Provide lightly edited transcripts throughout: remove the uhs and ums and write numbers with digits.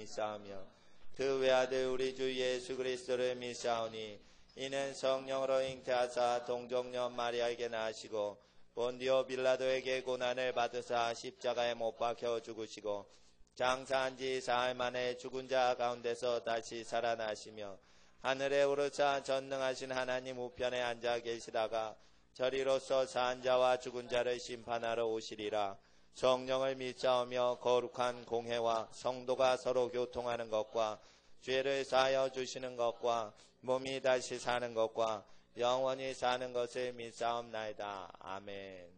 믿사오며 그 외아들 우리 주 예수 그리스도를 믿사오니 이는 성령으로 잉태하사 동정녀 마리아에게 나시고 본디오 빌라도에게 고난을 받으사 십자가에 못 박혀 죽으시고 장사한 지 사흘 만에 죽은 자 가운데서 다시 살아나시며 하늘에 오르사 전능하신 하나님 우편에 앉아 계시다가 저리로서 산 자와 죽은 자를 심판하러 오시리라. 성령을 믿사오며 거룩한 공회와 성도가 서로 교통하는 것과 죄를 사하여 주시는 것과 몸이 다시 사는 것과 영원히 사는 것을 믿사옵나이다. 아멘.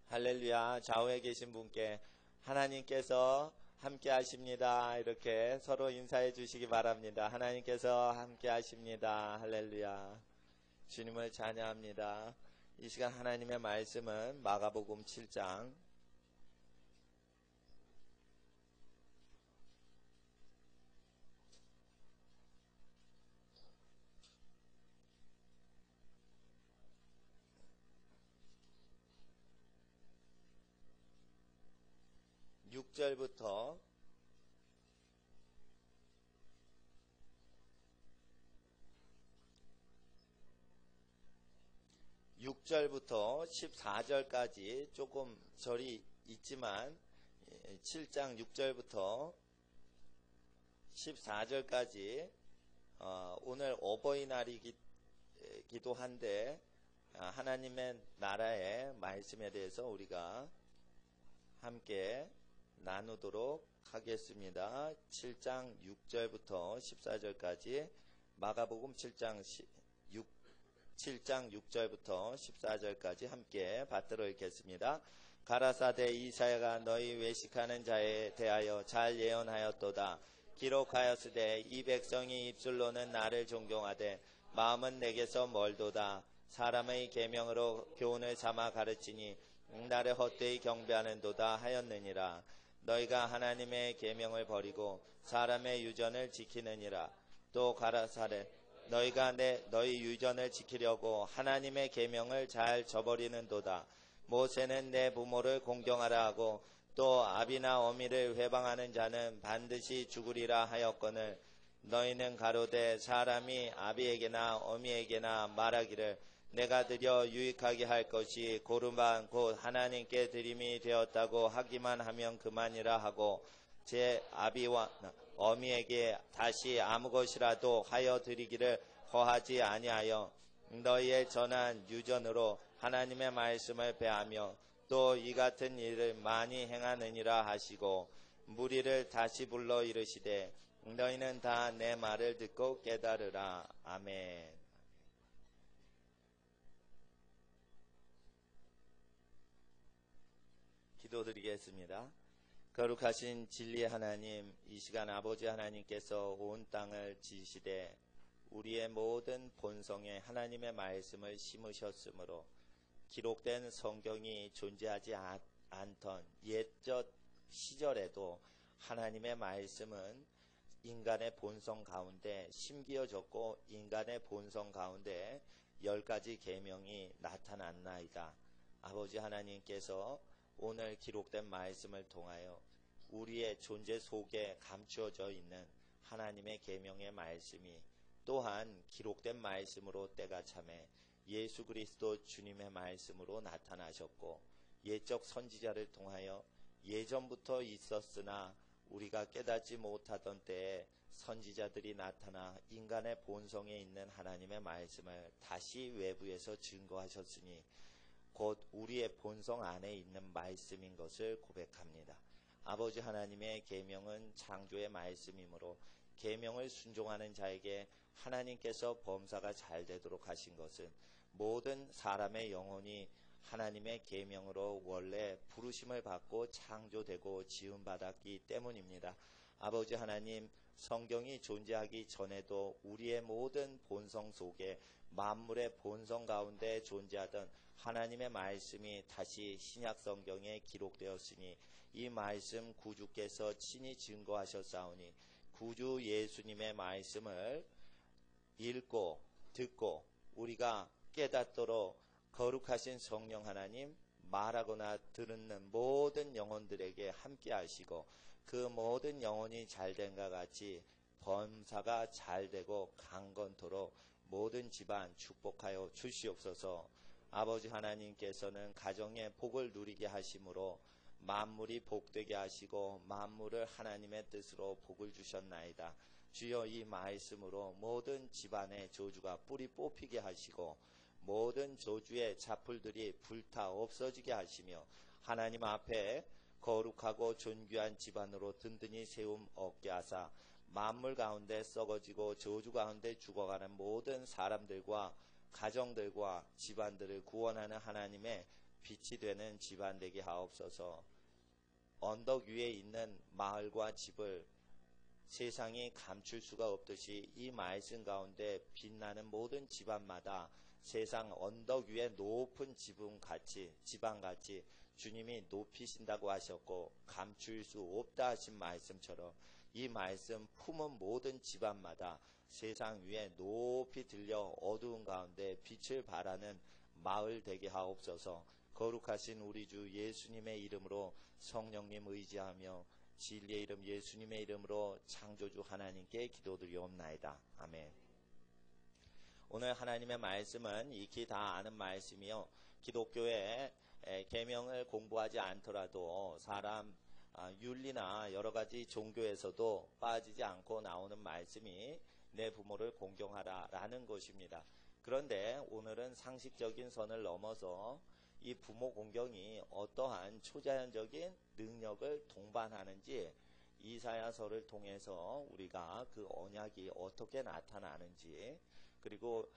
할렐루야. 좌우에 계신 분께 하나님께서 함께 하십니다. 이렇게 서로 인사해 주시기 바랍니다. 하나님께서 함께 하십니다. 할렐루야. 주님을 찬양합니다. 이 시간 하나님의 말씀은 마가복음 7장 6절부터 14절까지 조금 절이 있지만 7장 6절부터 14절까지 오늘 어버이날이기도 한데 하나님의 나라의 말씀에 대해서 우리가 함께 나누도록 하겠습니다. 7장 6절부터 14절까지 마가복음 7장 6절부터 14절까지 함께 받들어 읽겠습니다. 가라사대 이사야가 너희 외식하는 자에 대하여 잘 예언하였도다. 기록하였으되 이 백성이 입술로는 나를 존경하되 마음은 내게서 멀도다. 사람의 계명으로 교훈을 삼아 가르치니 나를 헛되이 경배하는도다 하였느니라. 너희가 하나님의 계명을 버리고 사람의 유전을 지키느니라. 또 가라사대 너희가 너희 유전을 지키려고 하나님의 계명을 잘 저버리는도다. 모세는 내 부모를 공경하라 하고 또 아비나 어미를 회방하는 자는 반드시 죽으리라 하였거늘 너희는 가로되 사람이 아비에게나 어미에게나 말하기를 내가 드려 유익하게 할 것이 고르반 곧 하나님께 드림이 되었다고 하기만 하면 그만이라 하고 제 아비와 어미에게 다시 아무 것이라도 하여 드리기를 허하지 아니하여 너희의 전한 유전으로 하나님의 말씀을 배하며 또 이 같은 일을 많이 행하느니라 하시고 무리를 다시 불러 이르시되 너희는 다 내 말을 듣고 깨달으라. 아멘. 기도드리겠습니다. 거룩하신 진리의 하나님, 이 시간 아버지 하나님께서 온 땅을 지시되 우리의 모든 본성에 하나님의 말씀을 심으셨으므로 기록된 성경이 존재하지 않던 옛적 시절에도 하나님의 말씀은 인간의 본성 가운데 심기어졌고 인간의 본성 가운데 10가지 계명이 나타났나이다. 아버지 하나님께서 오늘 기록된 말씀을 통하여 우리의 존재 속에 감추어져 있는 하나님의 계명의 말씀이 또한 기록된 말씀으로 때가 참에 예수 그리스도 주님의 말씀으로 나타나셨고 옛적 선지자를 통하여 예전부터 있었으나 우리가 깨닫지 못하던 때에 선지자들이 나타나 인간의 본성에 있는 하나님의 말씀을 다시 외부에서 증거하셨으니 곧 우리의 본성 안에 있는 말씀인 것을 고백합니다. 아버지 하나님의 계명은 창조의 말씀이므로 계명을 순종하는 자에게 하나님께서 범사가 잘 되도록 하신 것은 모든 사람의 영혼이 하나님의 계명으로 원래 부르심을 받고 창조되고 지음받았기 때문입니다. 아버지 하나님, 성경이 존재하기 전에도 우리의 모든 본성 속에 만물의 본성 가운데 존재하던 하나님의 말씀이 다시 신약 성경에 기록되었으니 이 말씀 구주께서 친히 증거하셨사오니 구주 예수님의 말씀을 읽고 듣고 우리가 깨닫도록 거룩하신 성령 하나님 말하거나 듣는 모든 영혼들에게 함께 하시고 그 모든 영혼이 잘된과 같이 범사가 잘되고 강건토록 모든 집안 축복하여 주시옵소서. 아버지 하나님께서는 가정의 복을 누리게 하심으로 만물이 복되게 하시고 만물을 하나님의 뜻으로 복을 주셨나이다. 주여, 이 말씀으로 모든 집안의 저주가 뿌리 뽑히게 하시고 모든 저주의 자풀들이 불타 없어지게 하시며 하나님 앞에 거룩하고 존귀한 집안으로 든든히 세움 얻게 하사 만물 가운데 썩어지고 저주 가운데 죽어가는 모든 사람들과 가정들과 집안들을 구원하는 하나님의 빛이 되는 집안 되게 하옵소서. 언덕 위에 있는 마을과 집을 세상이 감출 수가 없듯이 이 말씀 가운데 빛나는 모든 집안마다 세상 언덕 위에 높은 지방같이 주님이 높이신다고 하셨고 감출 수 없다 하신 말씀처럼 이 말씀 품은 모든 집안마다 세상 위에 높이 들려 어두운 가운데 빛을 발하는 마을 되게 하옵소서. 거룩하신 우리 주 예수님의 이름으로 성령님 의지하며 진리의 이름 예수님의 이름으로 창조주 하나님께 기도드리옵나이다. 아멘. 오늘 하나님의 말씀은 익히 다 아는 말씀이요, 기독교의 계명을 공부하지 않더라도 사람 윤리나 여러가지 종교에서도 빠지지 않고 나오는 말씀이 내 부모를 공경하라 라는 것입니다. 그런데 오늘은 상식적인 선을 넘어서 이 부모 공경이 어떠한 초자연적인 능력을 동반하는지 이사야서를 통해서 우리가 그 언약이 어떻게 나타나는지, 그리고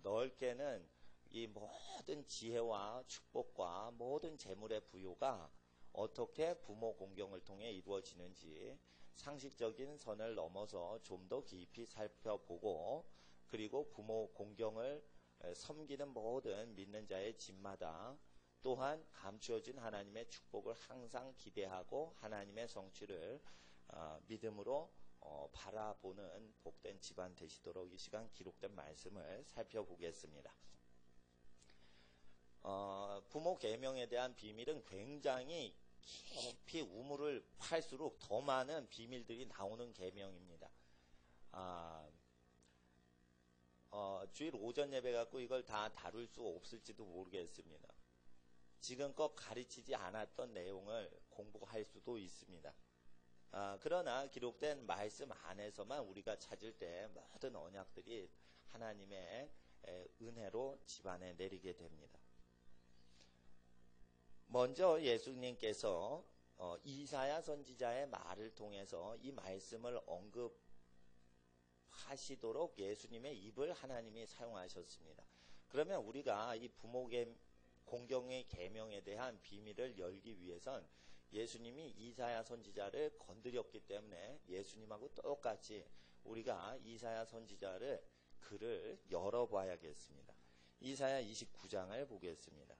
넓게는 이 모든 지혜와 축복과 모든 재물의 부요가 어떻게 부모 공경을 통해 이루어지는지 상식적인 선을 넘어서 좀 더 깊이 살펴보고, 그리고 부모 공경을 섬기는 모든 믿는 자의 집마다 또한 감추어진 하나님의 축복을 항상 기대하고 하나님의 성취를 믿음으로 바라보는 복된 집안 되시도록 이 시간 기록된 말씀을 살펴보겠습니다. 부모 계명에 대한 비밀은 굉장히 깊이 우물을 팔수록 더 많은 비밀들이 나오는 계명입니다. 주일 오전 예배 갖고 이걸 다 다룰 수 없을지도 모르겠습니다. 지금껏 가르치지 않았던 내용을 공부할 수도 있습니다. 그러나 기록된 말씀 안에서만 우리가 찾을 때 모든 언약들이 하나님의 은혜로 집안에 내리게 됩니다. 먼저 예수님께서 이사야 선지자의 말을 통해서 이 말씀을 언급하시도록 예수님의 입을 하나님이 사용하셨습니다. 그러면 우리가 이 부모 공경의 계명에 대한 비밀을 열기 위해선 예수님이 이사야 선지자를 건드렸기 때문에 예수님하고 똑같이 우리가 이사야 선지자를 글을 열어봐야겠습니다. 이사야 29장을 보겠습니다.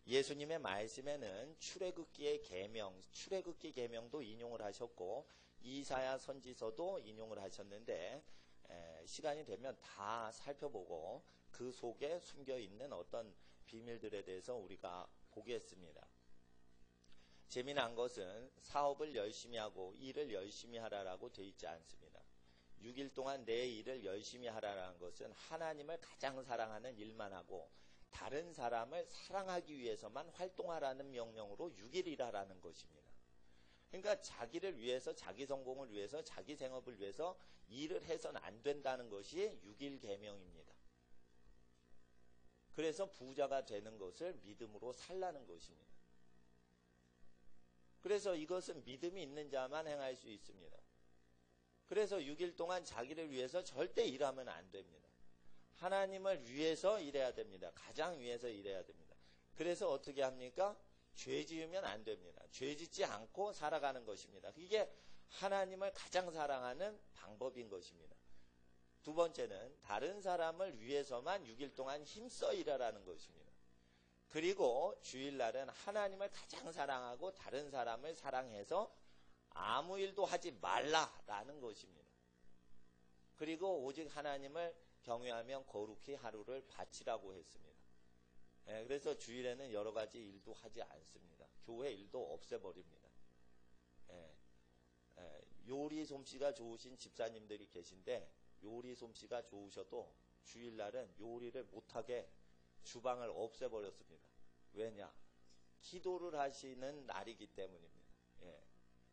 예수님의 말씀에는 출애굽기의 계명, 출애굽기 계명도 인용을 하셨고 이사야 선지서도 인용을 하셨는데 시간이 되면 다 살펴보고 그 속에 숨겨있는 어떤 비밀들에 대해서 우리가 보겠습니다. 재미난 것은 사업을 열심히 하고 일을 열심히 하라라고 되어 있지 않습니다. 6일 동안 내 일을 열심히 하라라는 것은 하나님을 가장 사랑하는 일만 하고 다른 사람을 사랑하기 위해서만 활동하라는 명령으로 6일 일하라는 것입니다. 그러니까 자기를 위해서, 자기 성공을 위해서, 자기 생업을 위해서 일을 해서는 안 된다는 것이 6일 계명입니다. 그래서 부자가 되는 것을 믿음으로 살라는 것입니다. 그래서 이것은 믿음이 있는 자만 행할 수 있습니다. 그래서 6일 동안 자기를 위해서 절대 일하면 안 됩니다. 하나님을 위해서 일해야 됩니다. 가장 위해서 일해야 됩니다. 그래서 어떻게 합니까? 죄 지으면 안 됩니다. 죄 짓지 않고 살아가는 것입니다. 이게 하나님을 가장 사랑하는 방법인 것입니다. 두 번째는 다른 사람을 위해서만 6일 동안 힘써 일하라는 것입니다. 그리고 주일날은 하나님을 가장 사랑하고 다른 사람을 사랑해서 아무 일도 하지 말라라는 것입니다. 그리고 오직 하나님을 경외하면 거룩히 하루를 바치라고 했습니다. 그래서 주일에는 여러 가지 일도 하지 않습니다. 교회 일도 없애버립니다. 요리 솜씨가 좋으신 집사님들이 계신데 요리 솜씨가 좋으셔도 주일날은 요리를 못하게 주방을 없애버렸습니다. 왜냐? 기도를 하시는 날이기 때문입니다. 예.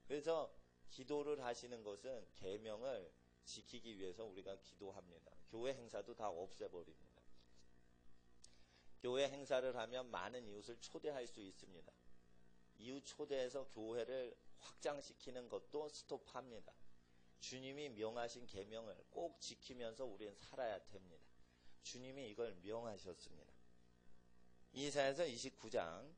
그래서 기도를 하시는 것은 계명을 지키기 위해서 우리가 기도합니다. 교회 행사도 다 없애버립니다. 교회 행사를 하면 많은 이웃을 초대할 수 있습니다. 이웃 초대해서 교회를 확장시키는 것도 스톱합니다. 주님이 명하신 계명을 꼭 지키면서 우리는 살아야 됩니다. 주님이 이걸 명하셨습니다. 이사야서 29장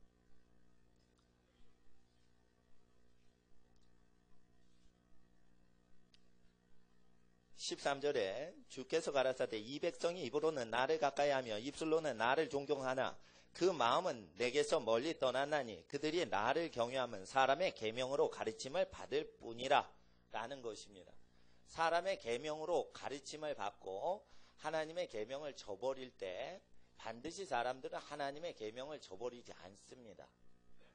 13절에 주께서 가라사대 이 백성이 입으로는 나를 가까이하며 입술로는 나를 존경하나 그 마음은 내게서 멀리 떠났나니 그들이 나를 경외하면 사람의 계명으로 가르침을 받을 뿐이라 라는 것입니다. 사람의 계명으로 가르침을 받고 하나님의 계명을 저버릴 때 반드시 사람들은 하나님의 계명을 저버리지 않습니다.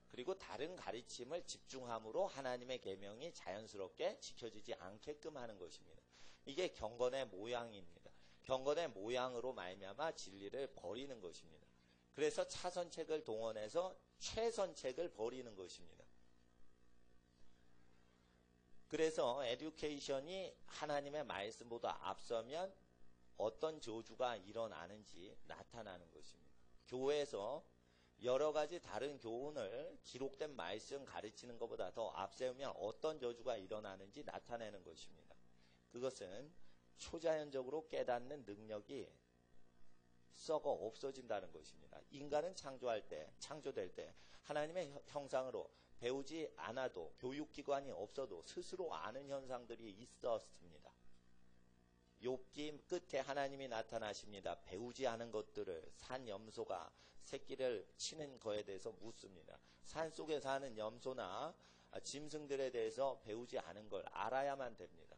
그리고 다른 가르침을 집중함으로 하나님의 계명이 자연스럽게 지켜지지 않게끔 하는 것입니다. 이게 경건의 모양입니다. 경건의 모양으로 말미암아 진리를 버리는 것입니다. 그래서 차선책을 동원해서 최선책을 버리는 것입니다. 그래서 에듀케이션이 하나님의 말씀보다 앞서면 어떤 저주가 일어나는지 나타나는 것입니다. 교회에서 여러 가지 다른 교훈을 기록된 말씀 가르치는 것보다 더 앞세우면 어떤 저주가 일어나는지 나타내는 것입니다. 그것은 초자연적으로 깨닫는 능력이 썩어 없어진다는 것입니다. 인간은 창조될 때 하나님의 형상으로 배우지 않아도 교육기관이 없어도 스스로 아는 현상들이 있었습니다. 욥기 끝에 하나님이 나타나십니다. 배우지 않은 것들을 산 염소가 새끼를 치는 거에 대해서 묻습니다. 산 속에 사는 염소나 짐승들에 대해서 배우지 않은 걸 알아야만 됩니다.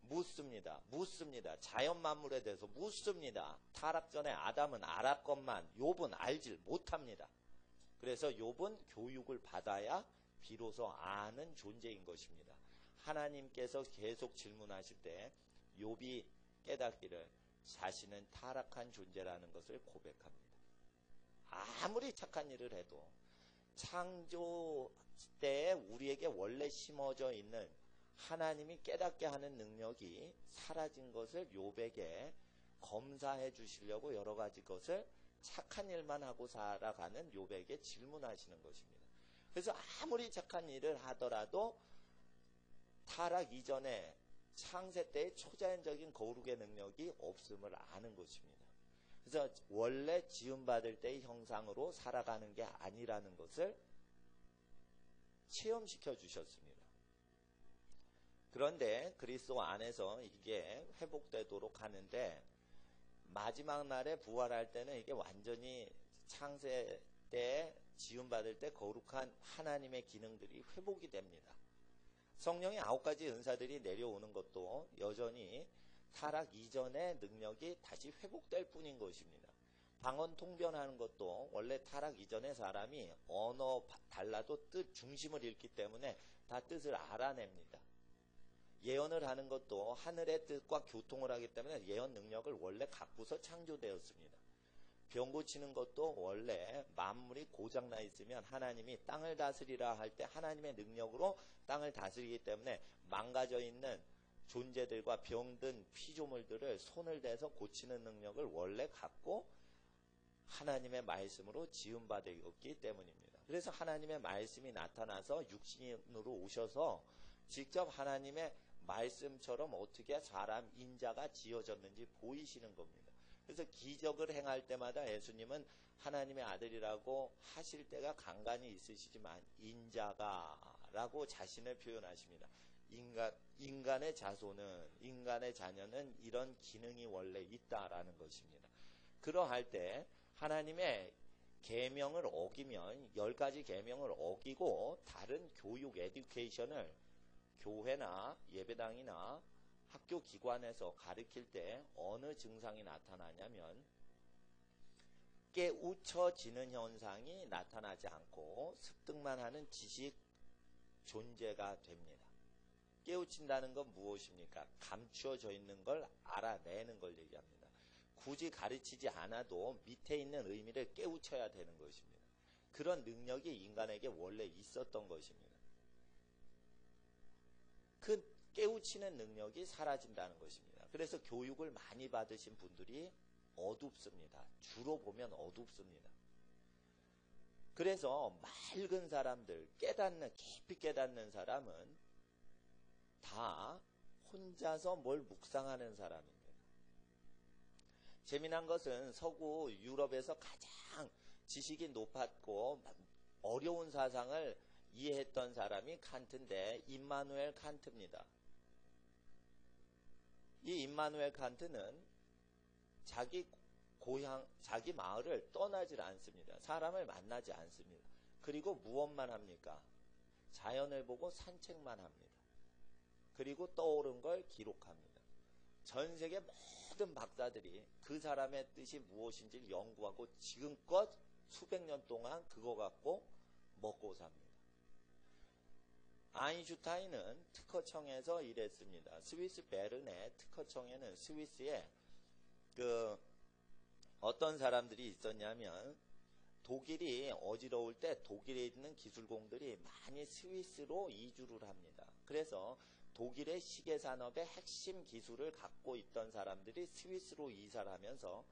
묻습니다. 자연 만물에 대해서 묻습니다. 타락 전에 아담은 알았건만 욥은 알질 못합니다. 그래서 욥은 교육을 받아야 비로소 아는 존재인 것입니다. 하나님께서 계속 질문하실 때 욥이 깨닫기를 자신은 타락한 존재라는 것을 고백합니다. 아무리 착한 일을 해도 창조 때에 우리에게 원래 심어져 있는 하나님이 깨닫게 하는 능력이 사라진 것을 욥에게 검사해 주시려고 여러 가지 것을 착한 일만 하고 살아가는 욥에게 질문하시는 것입니다. 그래서 아무리 착한 일을 하더라도 타락 이전에 창세 때의 초자연적인 거룩의 능력이 없음을 아는 것입니다. 그래서 원래 지음받을 때의 형상으로 살아가는 게 아니라는 것을 체험시켜 주셨습니다. 그런데 그리스도 안에서 이게 회복되도록 하는데 마지막 날에 부활할 때는 이게 완전히 창세 때 지음받을 때 거룩한 하나님의 기능들이 회복이 됩니다. 성령의 9가지 은사들이 내려오는 것도 여전히 타락 이전의 능력이 다시 회복될 뿐인 것입니다. 방언 통변하는 것도 원래 타락 이전의 사람이 언어 달라도 뜻 중심을 잃기 때문에 다 뜻을 알아냅니다. 예언을 하는 것도 하늘의 뜻과 교통을 하기 때문에 예언 능력을 원래 갖고서 창조되었습니다. 병 고치는 것도 원래 만물이 고장나 있으면 하나님이 땅을 다스리라 할 때 하나님의 능력으로 땅을 다스리기 때문에 망가져 있는 존재들과 병든 피조물들을 손을 대서 고치는 능력을 원래 갖고 하나님의 말씀으로 지음받았기 때문입니다. 그래서 하나님의 말씀이 나타나서 육신으로 오셔서 직접 하나님의 말씀처럼 어떻게 사람 인자가 지어졌는지 보이시는 겁니다. 그래서 기적을 행할 때마다 예수님은 하나님의 아들이라고 하실 때가 간간히 있으시지만 인자가 라고 자신을 표현하십니다. 인간의 자손은, 인간의 자녀는 이런 기능이 원래 있다라는 것입니다. 그러할 때 하나님의 계명을 어기면 10가지 계명을 어기고 다른 교육, 에듀케이션을 교회나 예배당이나 학교 기관에서 가르칠 때 어느 증상이 나타나냐면 깨우쳐지는 현상이 나타나지 않고 습득만 하는 지식 존재가 됩니다. 깨우친다는 건 무엇입니까? 감추어져 있는 걸 알아내는 걸 얘기합니다. 굳이 가르치지 않아도 밑에 있는 의미를 깨우쳐야 되는 것입니다. 그런 능력이 인간에게 원래 있었던 것입니다. 그 깨우치는 능력이 사라진다는 것입니다. 그래서 교육을 많이 받으신 분들이 어둡습니다. 주로 보면 어둡습니다. 그래서 맑은 사람들, 깊이 깨닫는 사람은 다 혼자서 뭘 묵상하는 사람입니다. 재미난 것은 서구 유럽에서 가장 지식이 높았고 어려운 사상을 이해했던 사람이 칸트인데 임마누엘 칸트입니다. 이 임마누엘 칸트는 자기 고향, 자기 마을을 떠나질 않습니다. 사람을 만나지 않습니다. 그리고 무엇만 합니까? 자연을 보고 산책만 합니다. 그리고 떠오른 걸 기록합니다. 전 세계 모든 박사들이 그 사람의 뜻이 무엇인지 연구하고 지금껏 수백 년 동안 그거 갖고 먹고 삽니다. 아인슈타인은 특허청에서 일했습니다. 스위스 베른의 특허청에는 스위스에 어떤 사람들이 있었냐면 독일이 어지러울 때 독일에 있는 기술공들이 많이 스위스로 이주를 합니다. 그래서 독일의 시계 산업의 핵심 기술을 갖고 있던 사람들이 스위스로 이사를 하면서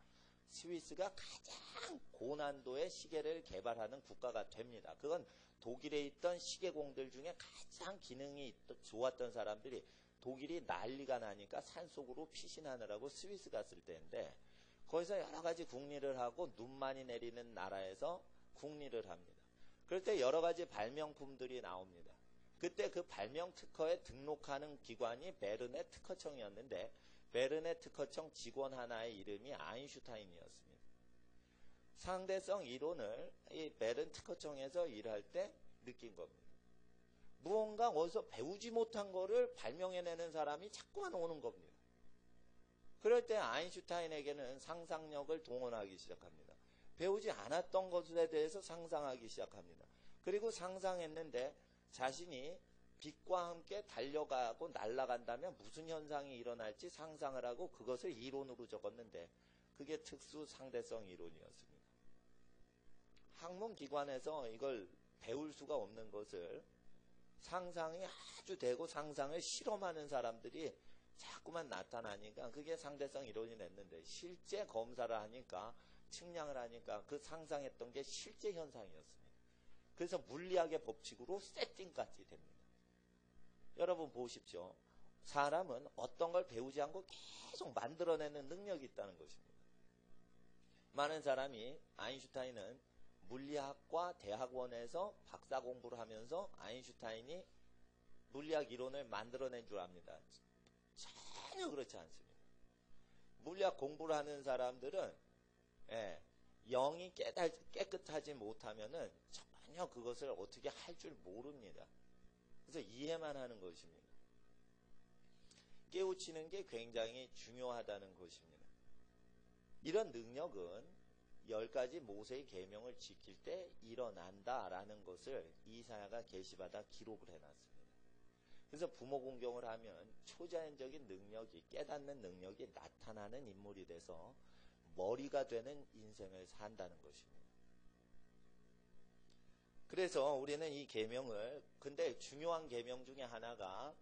스위스가 가장 고난도의 시계를 개발하는 국가가 됩니다. 그건 독일에 있던 시계공들 중에 가장 기능이 좋았던 사람들이 독일이 난리가 나니까 산속으로 피신하느라고 스위스 갔을 때인데 거기서 여러 가지 국리를 하고 눈 많이 내리는 나라에서 국리를 합니다. 그럴 때 여러 가지 발명품들이 나옵니다. 그때 그 발명 특허에 등록하는 기관이 베른의 특허청이었는데 베른의 특허청 직원 하나의 이름이 아인슈타인이었습니다. 상대성 이론을 이 베른 특허청에서 일할 때 느낀 겁니다. 무언가 어디서 배우지 못한 거를 발명해내는 사람이 자꾸만 오는 겁니다. 그럴 때 아인슈타인에게는 상상력을 동원하기 시작합니다. 배우지 않았던 것에 대해서 상상하기 시작합니다. 그리고 상상했는데 자신이 빛과 함께 달려가고 날아간다면 무슨 현상이 일어날지 상상을 하고 그것을 이론으로 적었는데 그게 특수 상대성 이론이었습니다. 학문기관에서 이걸 배울 수가 없는 것을 상상이 아주 되고 상상을 실험하는 사람들이 자꾸만 나타나니까 그게 상대성 이론이 됐는데 실제 검사를 하니까 측량을 하니까 그 상상했던 게 실제 현상이었습니다. 그래서 물리학의 법칙으로 세팅까지 됩니다. 여러분 보십시오. 사람은 어떤 걸 배우지 않고 계속 만들어내는 능력이 있다는 것입니다. 많은 사람이 아인슈타인은 물리학과 대학원에서 박사 공부를 하면서 아인슈타인이 물리학 이론을 만들어낸 줄 압니다. 전혀 그렇지 않습니다. 물리학 공부를 하는 사람들은 영이 깨끗하지 못하면은 전혀 그것을 어떻게 할 줄 모릅니다. 그래서 이해만 하는 것입니다. 깨우치는 게 굉장히 중요하다는 것입니다. 이런 능력은 10가지 모세의 계명을 지킬 때 일어난다라는 것을 이사야가 계시받아 기록을 해놨습니다. 그래서 부모 공경을 하면 초자연적인 능력이 깨닫는 능력이 나타나는 인물이 돼서 머리가 되는 인생을 산다는 것입니다. 그래서 우리는 이 계명을 근데 중요한 계명 중에 하나가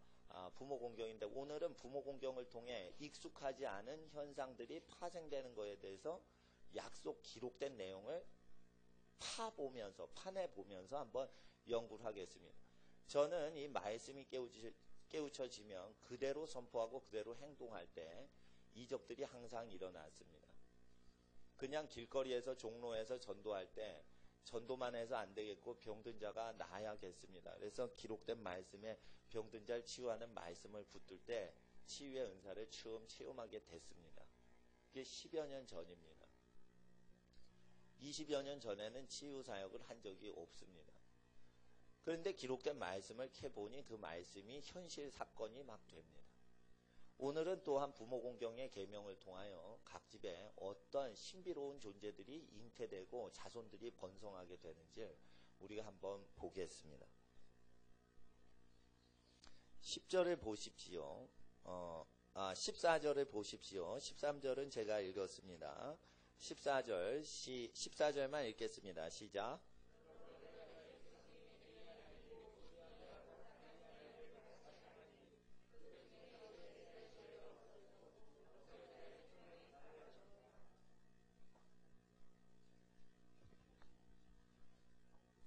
부모 공경인데 오늘은 부모 공경을 통해 익숙하지 않은 현상들이 파생되는 것에 대해서 약속 기록된 내용을 파내보면서 한번 연구를 하겠습니다. 저는 이 말씀이 깨우쳐지면 그대로 선포하고 그대로 행동할 때 이적들이 항상 일어났습니다. 그냥 길거리에서 종로에서 전도할 때 전도만 해서 안 되겠고 병든 자가 나아야겠습니다. 그래서 기록된 말씀에 병든 자를 치유하는 말씀을 붙들 때 치유의 은사를 처음 체험하게 됐습니다. 그게 10여 년 전입니다. 20여 년 전에는 치유 사역을 한 적이 없습니다. 그런데 기록된 말씀을 캐보니 그 말씀이 현실 사건이 막 됩니다. 오늘은 또한 부모 공경의 계명을 통하여 각 집에 어떤 신비로운 존재들이 잉태되고 자손들이 번성하게 되는지 우리가 한번 보겠습니다. 10절을 보십시오. 14절을 보십시오. 13절은 제가 읽었습니다. 14절만 읽겠습니다. 시작.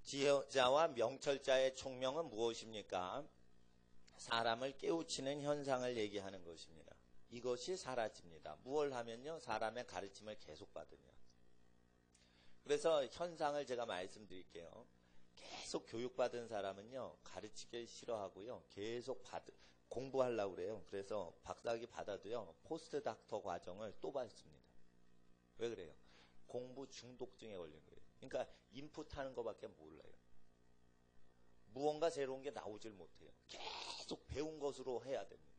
지혜자와 명철자의 총명은 무엇입니까? 사람을 깨우치는 현상을 얘기하는 것입니다. 이것이 사라집니다. 무엇을 하면요? 사람의 가르침을 계속 받으면. 그래서 현상을 제가 말씀드릴게요. 계속 교육받은 사람은요, 가르치기 싫어하고요, 계속 공부하려고 그래요. 그래서 박사학위 받아도요, 포스트 닥터 과정을 또 받습니다. 왜 그래요? 공부 중독증에 걸린 거예요. 그러니까 인풋하는 것밖에 몰라요. 무언가 새로운 게 나오질 못해요. 계속 배운 것으로 해야 됩니다.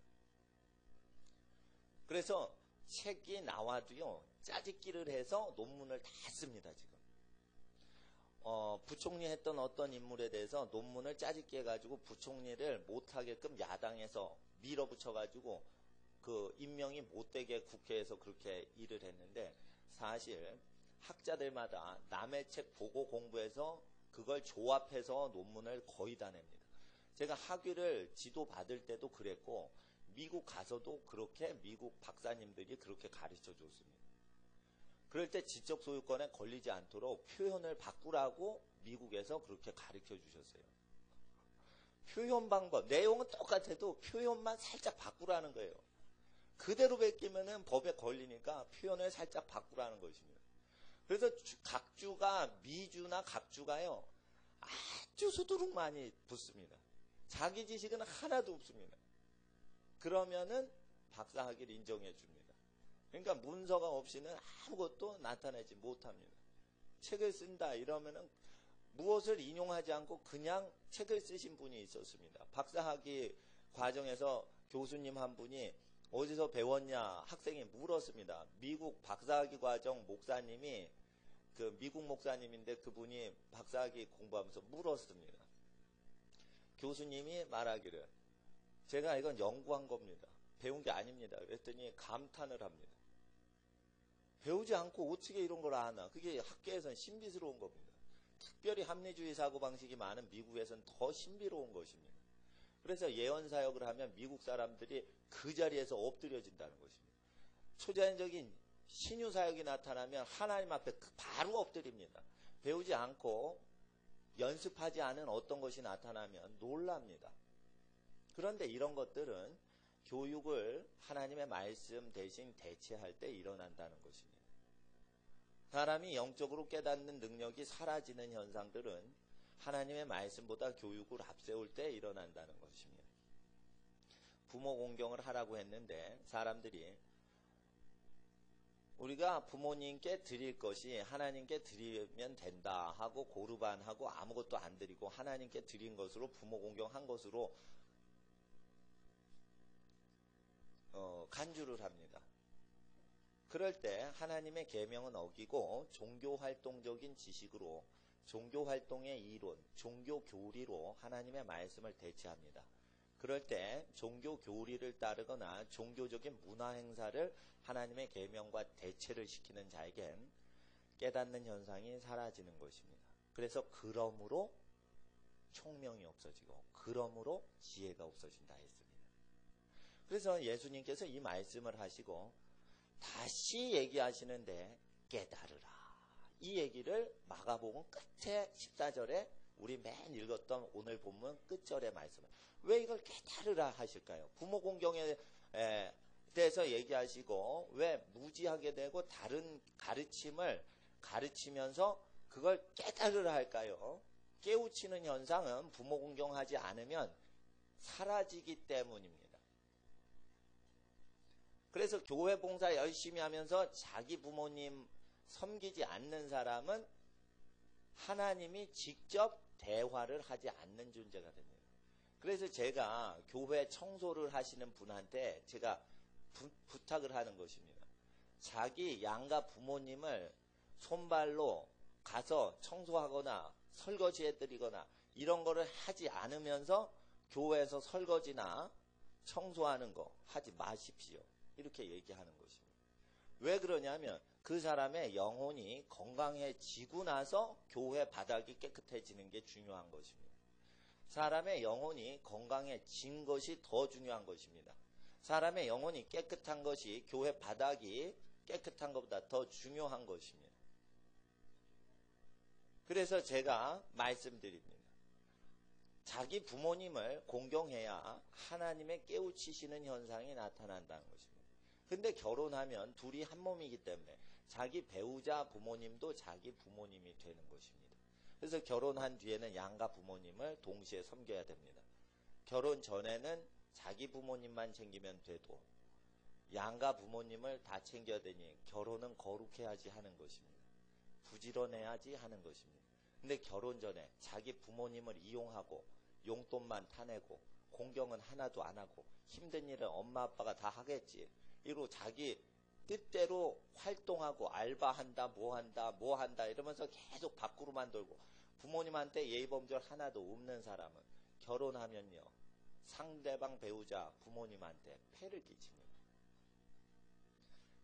그래서 책이 나와도요, 짜집기를 해서 논문을 다 씁니다, 지금. 부총리 했던 어떤 인물에 대해서 논문을 짜집기 해가지고 부총리를 못하게끔 야당에서 밀어붙여가지고 그 임명이 못되게 국회에서 그렇게 일을 했는데, 사실 학자들마다 남의 책 보고 공부해서 그걸 조합해서 논문을 거의 다 냅니다. 제가 학위를 지도 받을 때도 그랬고, 미국 가서도 그렇게 미국 박사님들이 그렇게 가르쳐 줬습니다. 그럴 때 지적 소유권에 걸리지 않도록 표현을 바꾸라고 미국에서 그렇게 가르쳐 주셨어요. 표현 방법, 내용은 똑같아도 표현만 살짝 바꾸라는 거예요. 그대로 베끼면은 법에 걸리니까 표현을 살짝 바꾸라는 것입니다. 그래서 각주가, 미주나 각주가요, 아주 수두룩 많이 붙습니다. 자기 지식은 하나도 없습니다. 그러면은 박사학위를 인정해 줍니다. 그러니까 문서가 없이는 아무것도 나타내지 못합니다. 책을 쓴다 이러면은 무엇을 인용하지 않고 그냥 책을 쓰신 분이 있었습니다. 박사학위 과정에서 교수님 한 분이 어디서 배웠냐 학생이 물었습니다. 미국 박사학위 과정 목사님이, 그 미국 목사님인데 그분이 박사학위 공부하면서 물었습니다. 교수님이 말하기를, 제가 이건 연구한 겁니다. 배운 게 아닙니다. 그랬더니 감탄을 합니다. 배우지 않고 어떻게 이런 걸 아나? 그게 학계에서는 신비스러운 겁니다. 특별히 합리주의 사고방식이 많은 미국에서는 더 신비로운 것입니다. 그래서 예언사역을 하면 미국 사람들이 그 자리에서 엎드려진다는 것입니다. 초자연적인 신유사역이 나타나면 하나님 앞에 바로 엎드립니다. 배우지 않고 연습하지 않은 어떤 것이 나타나면 놀랍니다. 그런데 이런 것들은 교육을 하나님의 말씀 대신 대체할 때 일어난다는 것입니다. 사람이 영적으로 깨닫는 능력이 사라지는 현상들은 하나님의 말씀보다 교육을 앞세울 때 일어난다는 것입니다. 부모 공경을 하라고 했는데 사람들이 우리가 부모님께 드릴 것이 하나님께 드리면 된다 하고 고르반하고 아무것도 안 드리고 하나님께 드린 것으로 부모 공경한 것으로 간주를 합니다. 그럴 때 하나님의 계명은 어기고 종교활동적인 지식으로, 종교활동의 이론, 종교교리로 하나님의 말씀을 대체합니다. 그럴 때 종교교리를 따르거나 종교적인 문화행사를 하나님의 계명과 대체를 시키는 자에겐 깨닫는 현상이 사라지는 것입니다. 그래서 그러므로 총명이 없어지고 그러므로 지혜가 없어진다 했습니다. 그래서 예수님께서 이 말씀을 하시고 다시 얘기하시는데 깨달으라. 이 얘기를 마가복음 끝에 14절에 우리 맨 읽었던 오늘 본문 끝절의 말씀을 왜 이걸 깨달으라 하실까요? 부모 공경에 대해서 얘기하시고 왜 무지하게 되고 다른 가르침을 가르치면서 그걸 깨달으라 할까요? 깨우치는 현상은 부모 공경하지 않으면 사라지기 때문입니다. 그래서 교회 봉사 열심히 하면서 자기 부모님 섬기지 않는 사람은 하나님이 직접 대화를 하지 않는 존재가 됩니다. 그래서 제가 교회 청소를 하시는 분한테 제가 부탁을 하는 것입니다. 자기 양가 부모님을 손발로 가서 청소하거나 설거지 해드리거나 이런 거를 하지 않으면서 교회에서 설거지나 청소하는 거 하지 마십시오. 이렇게 얘기하는 것입니다. 왜 그러냐면 그 사람의 영혼이 건강해지고 나서 교회 바닥이 깨끗해지는 게 중요한 것입니다. 사람의 영혼이 건강해진 것이 더 중요한 것입니다. 사람의 영혼이 깨끗한 것이 교회 바닥이 깨끗한 것보다 더 중요한 것입니다. 그래서 제가 말씀드립니다. 자기 부모님을 공경해야 하나님의 깨우치시는 현상이 나타난다는 것입니다. 근데 결혼하면 둘이 한 몸이기 때문에 자기 배우자 부모님도 자기 부모님이 되는 것입니다. 그래서 결혼한 뒤에는 양가 부모님을 동시에 섬겨야 됩니다. 결혼 전에는 자기 부모님만 챙기면 돼도 양가 부모님을 다 챙겨야 되니 결혼은 거룩해야지 하는 것입니다. 부지런해야지 하는 것입니다. 근데 결혼 전에 자기 부모님을 이용하고 용돈만 타내고 공경은 하나도 안 하고 힘든 일은 엄마 아빠가 다 하겠지. 이러고 자기 뜻대로 활동하고 알바한다 뭐 한다 이러면서 계속 밖으로만 돌고 부모님한테 예의범절 하나도 없는 사람은 결혼하면요. 상대방 배우자 부모님한테 폐를 끼칩니다.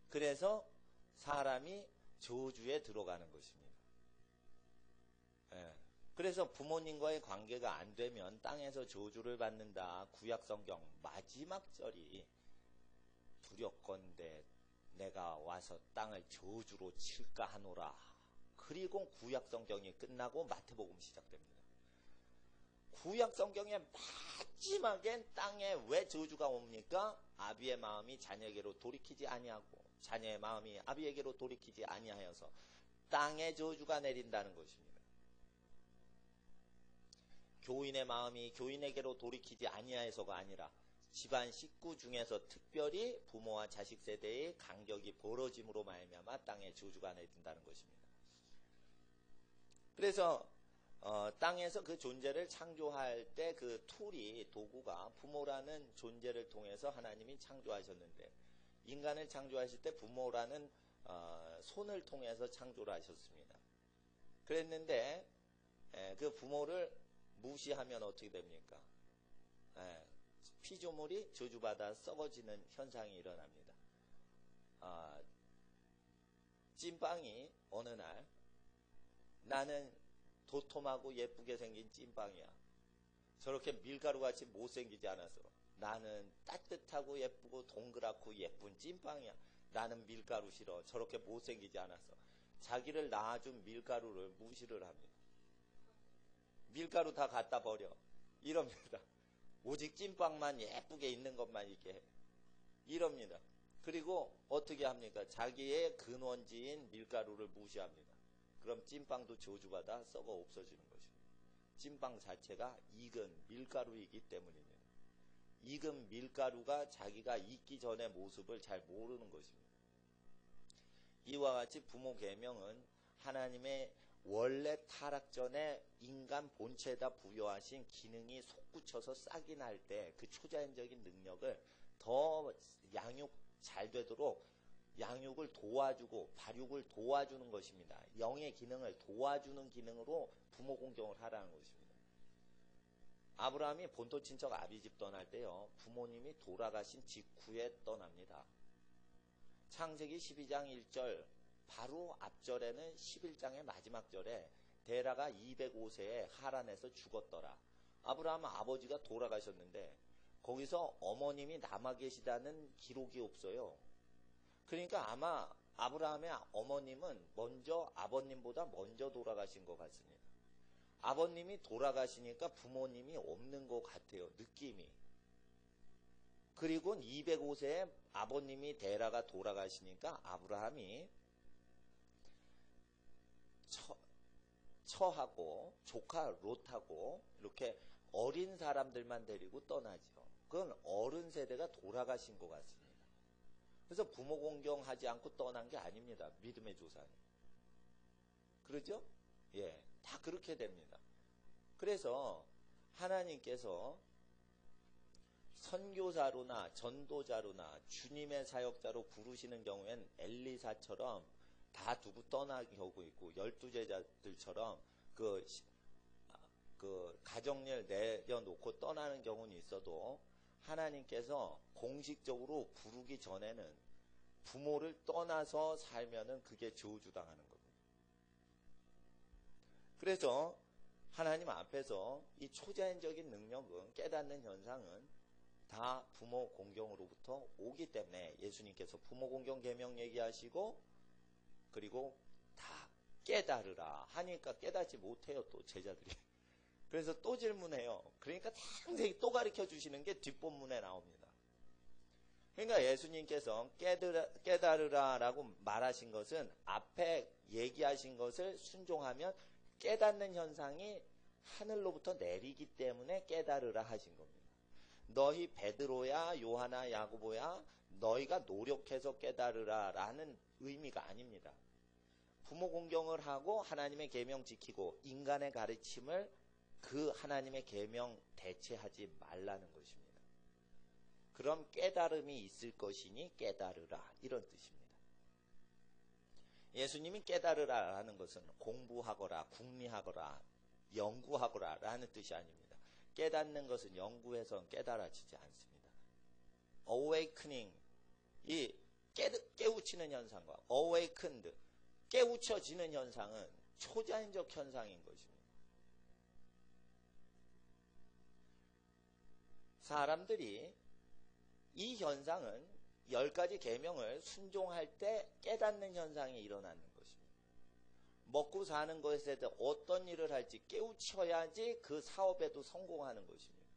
그래서 사람이 저주에 들어가는 것입니다. 예. 그래서 부모님과의 관계가 안 되면 땅에서 저주를 받는다. 구약성경 마지막 절이 두렵건대 내가 와서 땅을 저주로 칠까 하노라. 그리고 구약성경이 끝나고 마태복음 시작됩니다. 구약성경의 마지막엔 땅에 왜 저주가 옵니까? 아비의 마음이 자녀에게로 돌이키지 아니하고 자녀의 마음이 아비에게로 돌이키지 아니하여서 땅에 저주가 내린다는 것입니다. 교인의 마음이 교인에게로 돌이키지 아니하여서가 아니라 집안 식구 중에서 특별히 부모와 자식 세대의 간격이 벌어짐으로 말미암아 땅에 저주가 내린다는 것입니다. 그래서 땅에서 그 존재를 창조할 때 그 툴이 도구가 부모라는 존재를 통해서 하나님이 창조하셨는데 인간을 창조하실 때 부모라는 손을 통해서 창조를 하셨습니다. 그랬는데 그 부모를 무시하면 어떻게 됩니까? 피조물이 저주받아 썩어지는 현상이 일어납니다. 찐빵이 어느 날 나는 도톰하고 예쁘게 생긴 찐빵이야. 저렇게 밀가루같이 못생기지 않아서 나는 따뜻하고 예쁘고 동그랗고 예쁜 찐빵이야. 나는 밀가루 싫어. 저렇게 못생기지 않아서 자기를 낳아준 밀가루를 무시를 합니다. 밀가루 다 갖다 버려. 이럽니다. 오직 찐빵만 예쁘게 있는 것만 있게 해. 이럽니다. 그리고 어떻게 합니까? 자기의 근원지인 밀가루를 무시합니다. 그럼 찐빵도 저주받아 썩어 없어지는 것입니다. 찐빵 자체가 익은 밀가루이기 때문입니다. 익은 밀가루가 자기가 익기 전의 모습을 잘 모르는 것입니다. 이와 같이 부모 계명은 하나님의 원래 타락 전에 인간 본체에다 부여하신 기능이 솟구쳐서 싹이 날 때 그 초자연적인 능력을 더 양육 잘 되도록 양육을 도와주고 발육을 도와주는 것입니다. 영의 기능을 도와주는 기능으로 부모 공경을 하라는 것입니다. 아브라함이 본토 친척 아비집 떠날 때요. 부모님이 돌아가신 직후에 떠납니다. 창세기 12장 1절 바로 앞절에는 11장의 마지막 절에 데라가 205세에 하란에서 죽었더라. 아브라함 아버지가 돌아가셨는데 거기서 어머님이 남아 계시다는 기록이 없어요. 그러니까 아마 아브라함의 어머님은 먼저 아버님보다 먼저 돌아가신 것 같습니다. 아버님이 돌아가시니까 부모님이 없는 것 같아요. 느낌이. 그리고 205세에 아버님이 데라가 돌아가시니까 아브라함이 처하고 조카 롯하고 이렇게 어린 사람들만 데리고 떠나죠. 그건 어른 세대가 돌아가신 것 같습니다. 그래서 부모 공경하지 않고 떠난 게 아닙니다. 믿음의 조상이. 그러죠? 예, 다 그렇게 됩니다. 그래서 하나님께서 선교사로나 전도자로나 주님의 사역자로 부르시는 경우엔 엘리사처럼 다 두고 떠나게 하고 있고 12제자들처럼 그 그 가정일 내려놓고 떠나는 경우는 있어도 하나님께서 공식적으로 부르기 전에는 부모를 떠나서 살면은 그게 저주당하는 겁니다. 그래서 하나님 앞에서 이 초자연적인 능력은, 깨닫는 현상은 다 부모 공경으로부터 오기 때문에 예수님께서 부모 공경 계명 얘기하시고, 그리고 다 깨달으라 하니까 깨닫지 못해요, 또 제자들이. 그래서 또 질문해요. 그러니까 상세히 또 가르쳐 주시는 게 뒷본문에 나옵니다. 그러니까 예수님께서 깨달으라라고 말하신 것은 앞에 얘기하신 것을 순종하면 깨닫는 현상이 하늘로부터 내리기 때문에 깨달으라 하신 겁니다. 너희 베드로야, 요하나, 야고보야, 너희가 노력해서 깨달으라 라는 의미가 아닙니다. 부모 공경을 하고 하나님의 계명 지키고 인간의 가르침을 그 하나님의 계명 대체하지 말라는 것입니다. 그럼 깨달음이 있을 것이니 깨달으라, 이런 뜻입니다. 예수님이 깨달으라 하는 것은 공부하거라, 궁리하거라, 연구하거라 라는 뜻이 아닙니다. 깨닫는 것은 연구해서 깨달아지지 않습니다. awakening, 이 깨우치는 현상과 awakened, 깨우쳐지는 현상은 초자연적 현상인 것입니다. 사람들이 이 현상은 10가지 계명을 순종할 때 깨닫는 현상이 일어나는 것입니다. 먹고 사는 것에 대해 어떤 일을 할지 깨우쳐야지 그 사업에도 성공하는 것입니다.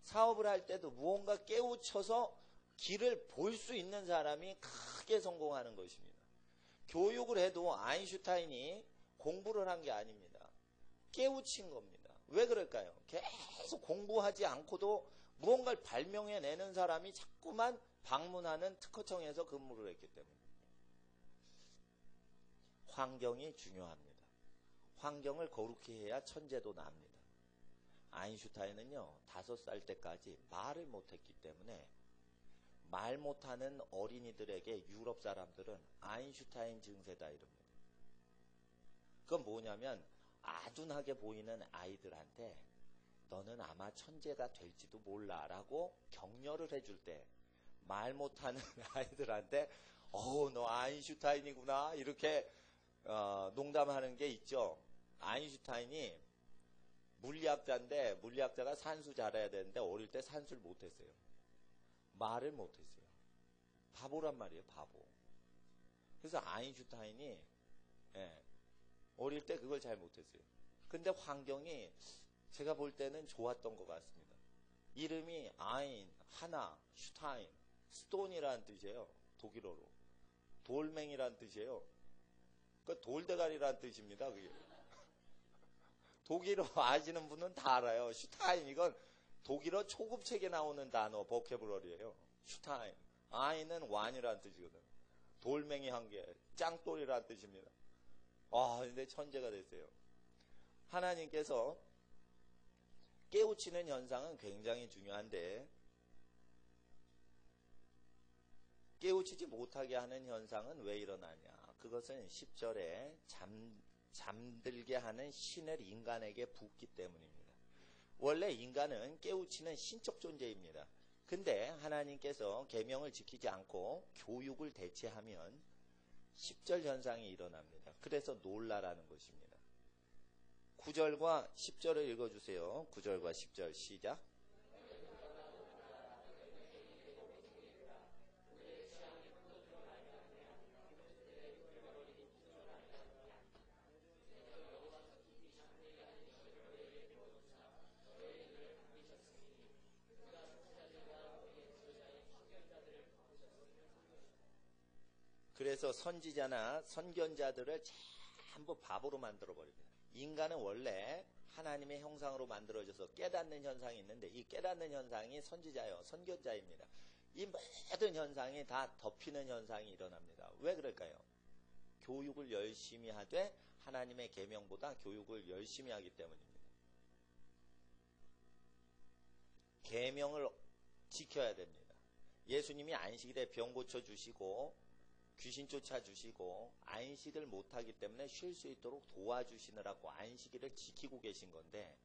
사업을 할 때도 무언가 깨우쳐서 길을 볼 수 있는 사람이 크게 성공하는 것입니다. 교육을 해도 아인슈타인이 공부를 한 게 아닙니다. 깨우친 겁니다. 왜 그럴까요? 계속 공부하지 않고도 무언가를 발명해내는 사람이 자꾸만 방문하는 특허청에서 근무를 했기 때문입니다. 환경이 중요합니다. 환경을 거룩히 해야 천재도 납니다. 아인슈타인은요, 5살 때까지 말을 못했기 때문에 말 못하는 어린이들에게 유럽 사람들은 아인슈타인 증세다 이럽니다. 그건 뭐냐면 아둔하게 보이는 아이들한테 너는 아마 천재가 될지도 몰라 라고 격려를 해줄 때 말 못하는 아이들한테 너 아인슈타인이구나 이렇게 농담하는 게 있죠. 아인슈타인이 물리학자인데 물리학자가 산수 잘해야 되는데 어릴 때 산수를 못했어요. 말을 못했어요. 바보란 말이에요, 바보. 그래서 아인슈타인이 어릴 때 그걸 잘 못했어요. 근데 환경이 제가 볼 때는 좋았던 것 같습니다. 이름이 아인, 하나, 슈타인, 스톤이라는 뜻이에요. 독일어로. 돌멩이라는 뜻이에요. 그 돌대가리라는 뜻입니다. 그게. 독일어 아시는 분은 다 알아요. 슈타인, 이건 독일어 초급책에 나오는 단어, 보캐블러리예요. 슈타인. 아인은 완이라는 뜻이거든. 돌멩이 한 개, 짱돌이라는 뜻입니다. 근데 천재가 됐어요. 하나님께서 깨우치는 현상은 굉장히 중요한데 깨우치지 못하게 하는 현상은 왜 일어나냐? 그것은 10절에 잠들게 하는 신을 인간에게 붓기 때문입니다. 원래 인간은 깨우치는 신적 존재입니다. 근데 하나님께서 계명을 지키지 않고 교육을 대체하면 10절 현상이 일어납니다. 그래서 놀라라는 것입니다. 9절과 10절을 읽어주세요. 9절과 10절 시작. 그래서 선지자나 선견자들을 전부 바보로 만들어버립니다. 인간은 원래 하나님의 형상으로 만들어져서 깨닫는 현상이 있는데 이 깨닫는 현상이 선지자요, 선견자입니다. 이 모든 현상이 다 덮이는 현상이 일어납니다. 왜 그럴까요? 교육을 열심히 하되 하나님의 계명보다 교육을 열심히 하기 때문입니다. 계명을 지켜야 됩니다. 예수님이 안식일에 병 고쳐주시고 귀신 쫓아주시고 안식을 못하기 때문에 쉴 수 있도록 도와주시느라고 안식일을 지키고 계신 건데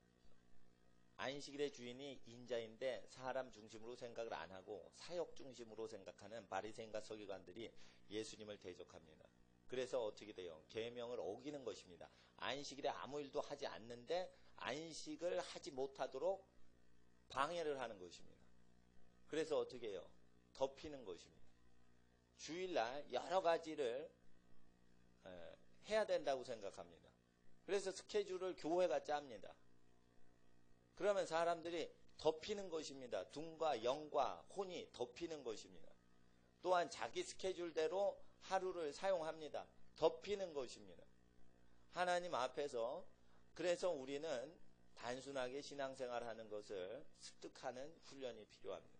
안식일의 주인이 인자인데 사람 중심으로 생각을 안 하고 사역 중심으로 생각하는 바리새인과 서기관들이 예수님을 대적합니다. 그래서 어떻게 돼요? 계명을 어기는 것입니다. 안식일에 아무 일도 하지 않는데 안식을 하지 못하도록 방해를 하는 것입니다. 그래서 어떻게 해요? 덮이는 것입니다. 주일날 여러 가지를 해야 된다고 생각합니다. 그래서 스케줄을 교회가 짭니다. 그러면 사람들이 덮이는 것입니다. 둥과 영과 혼이 덮이는 것입니다. 또한 자기 스케줄대로 하루를 사용합니다. 덮이는 것입니다. 하나님 앞에서 그래서 우리는 단순하게 신앙생활하는 것을 습득하는 훈련이 필요합니다.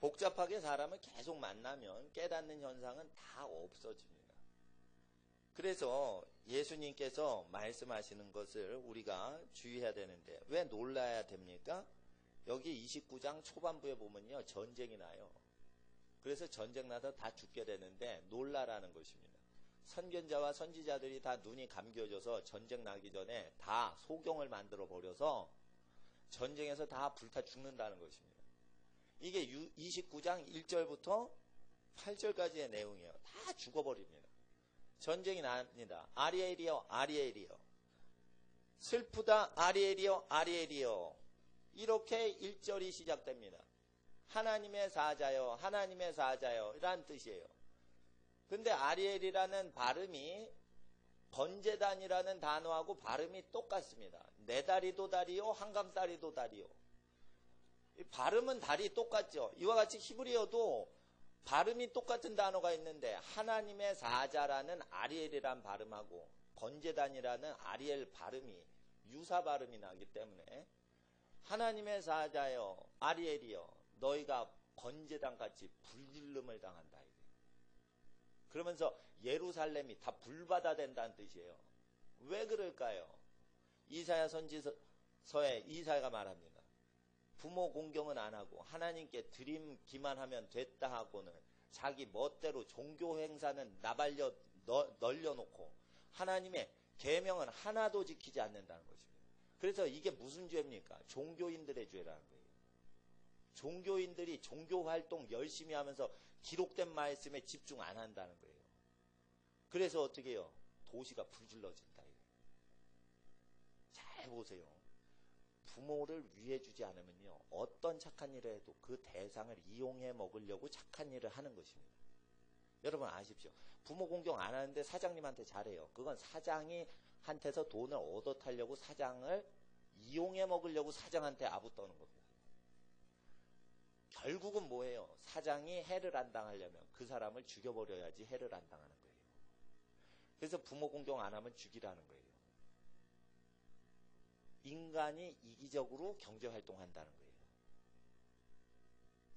복잡하게 사람을 계속 만나면 깨닫는 현상은 다 없어집니다. 그래서 예수님께서 말씀하시는 것을 우리가 주의해야 되는데 왜 놀라야 됩니까? 여기 29장 초반부에 보면요, 전쟁이 나요. 그래서 전쟁 나서 다 죽게 되는데 놀라라는 것입니다. 선견자와 선지자들이 다 눈이 감겨져서 전쟁 나기 전에 다 소경을 만들어 버려서 전쟁에서 다 불타 죽는다는 것입니다. 이게 29장 1절부터 8절까지의 내용이에요. 다 죽어버립니다. 전쟁이 납니다. 아리엘이여 아리엘이여, 슬프다 아리엘이여 아리엘이여, 이렇게 1절이 시작됩니다. 하나님의 사자여 하나님의 사자여 라는 뜻이에요. 근데 아리엘이라는 발음이 번제단이라는 단어하고 발음이 똑같습니다. 네 다리도 다리요 한감다리도 다리요. 발음은 다리 똑같죠. 이와 같이 히브리어도 발음이 똑같은 단어가 있는데 하나님의 사자라는 아리엘이란 발음하고 번제단이라는 아리엘 발음이 유사 발음이 나기 때문에 하나님의 사자여 아리엘이여 너희가 번제단같이 불질름을 당한다. 그러면서 예루살렘이 다 불바다 된다는 뜻이에요. 왜 그럴까요? 이사야 선지서에 이사야가 말합니다. 부모 공경은 안 하고 하나님께 드림기만 하면 됐다 하고는 자기 멋대로 종교 행사는 나발려 널려놓고 하나님의 계명은 하나도 지키지 않는다는 것입니다. 그래서 이게 무슨 죄입니까? 종교인들의 죄라는 거예요. 종교인들이 종교활동 열심히 하면서 기록된 말씀에 집중 안 한다는 거예요. 그래서 어떻게 해요? 도시가 불질러진다. 잘 보세요. 부모를 위해주지 않으면요, 어떤 착한 일을 해도 그 대상을 이용해 먹으려고 착한 일을 하는 것입니다. 여러분 아십시오. 부모 공경 안 하는데 사장님한테 잘해요. 그건 사장이 한테서 돈을 얻어 타려고 사장을 이용해 먹으려고 사장한테 아부 떠는 겁니다. 결국은 뭐예요? 사장이 해를 안 당하려면 그 사람을 죽여버려야지 해를 안 당하는 거예요. 그래서 부모 공경 안 하면 죽이라는 거예요. 인간이 이기적으로 경제활동한다는 거예요.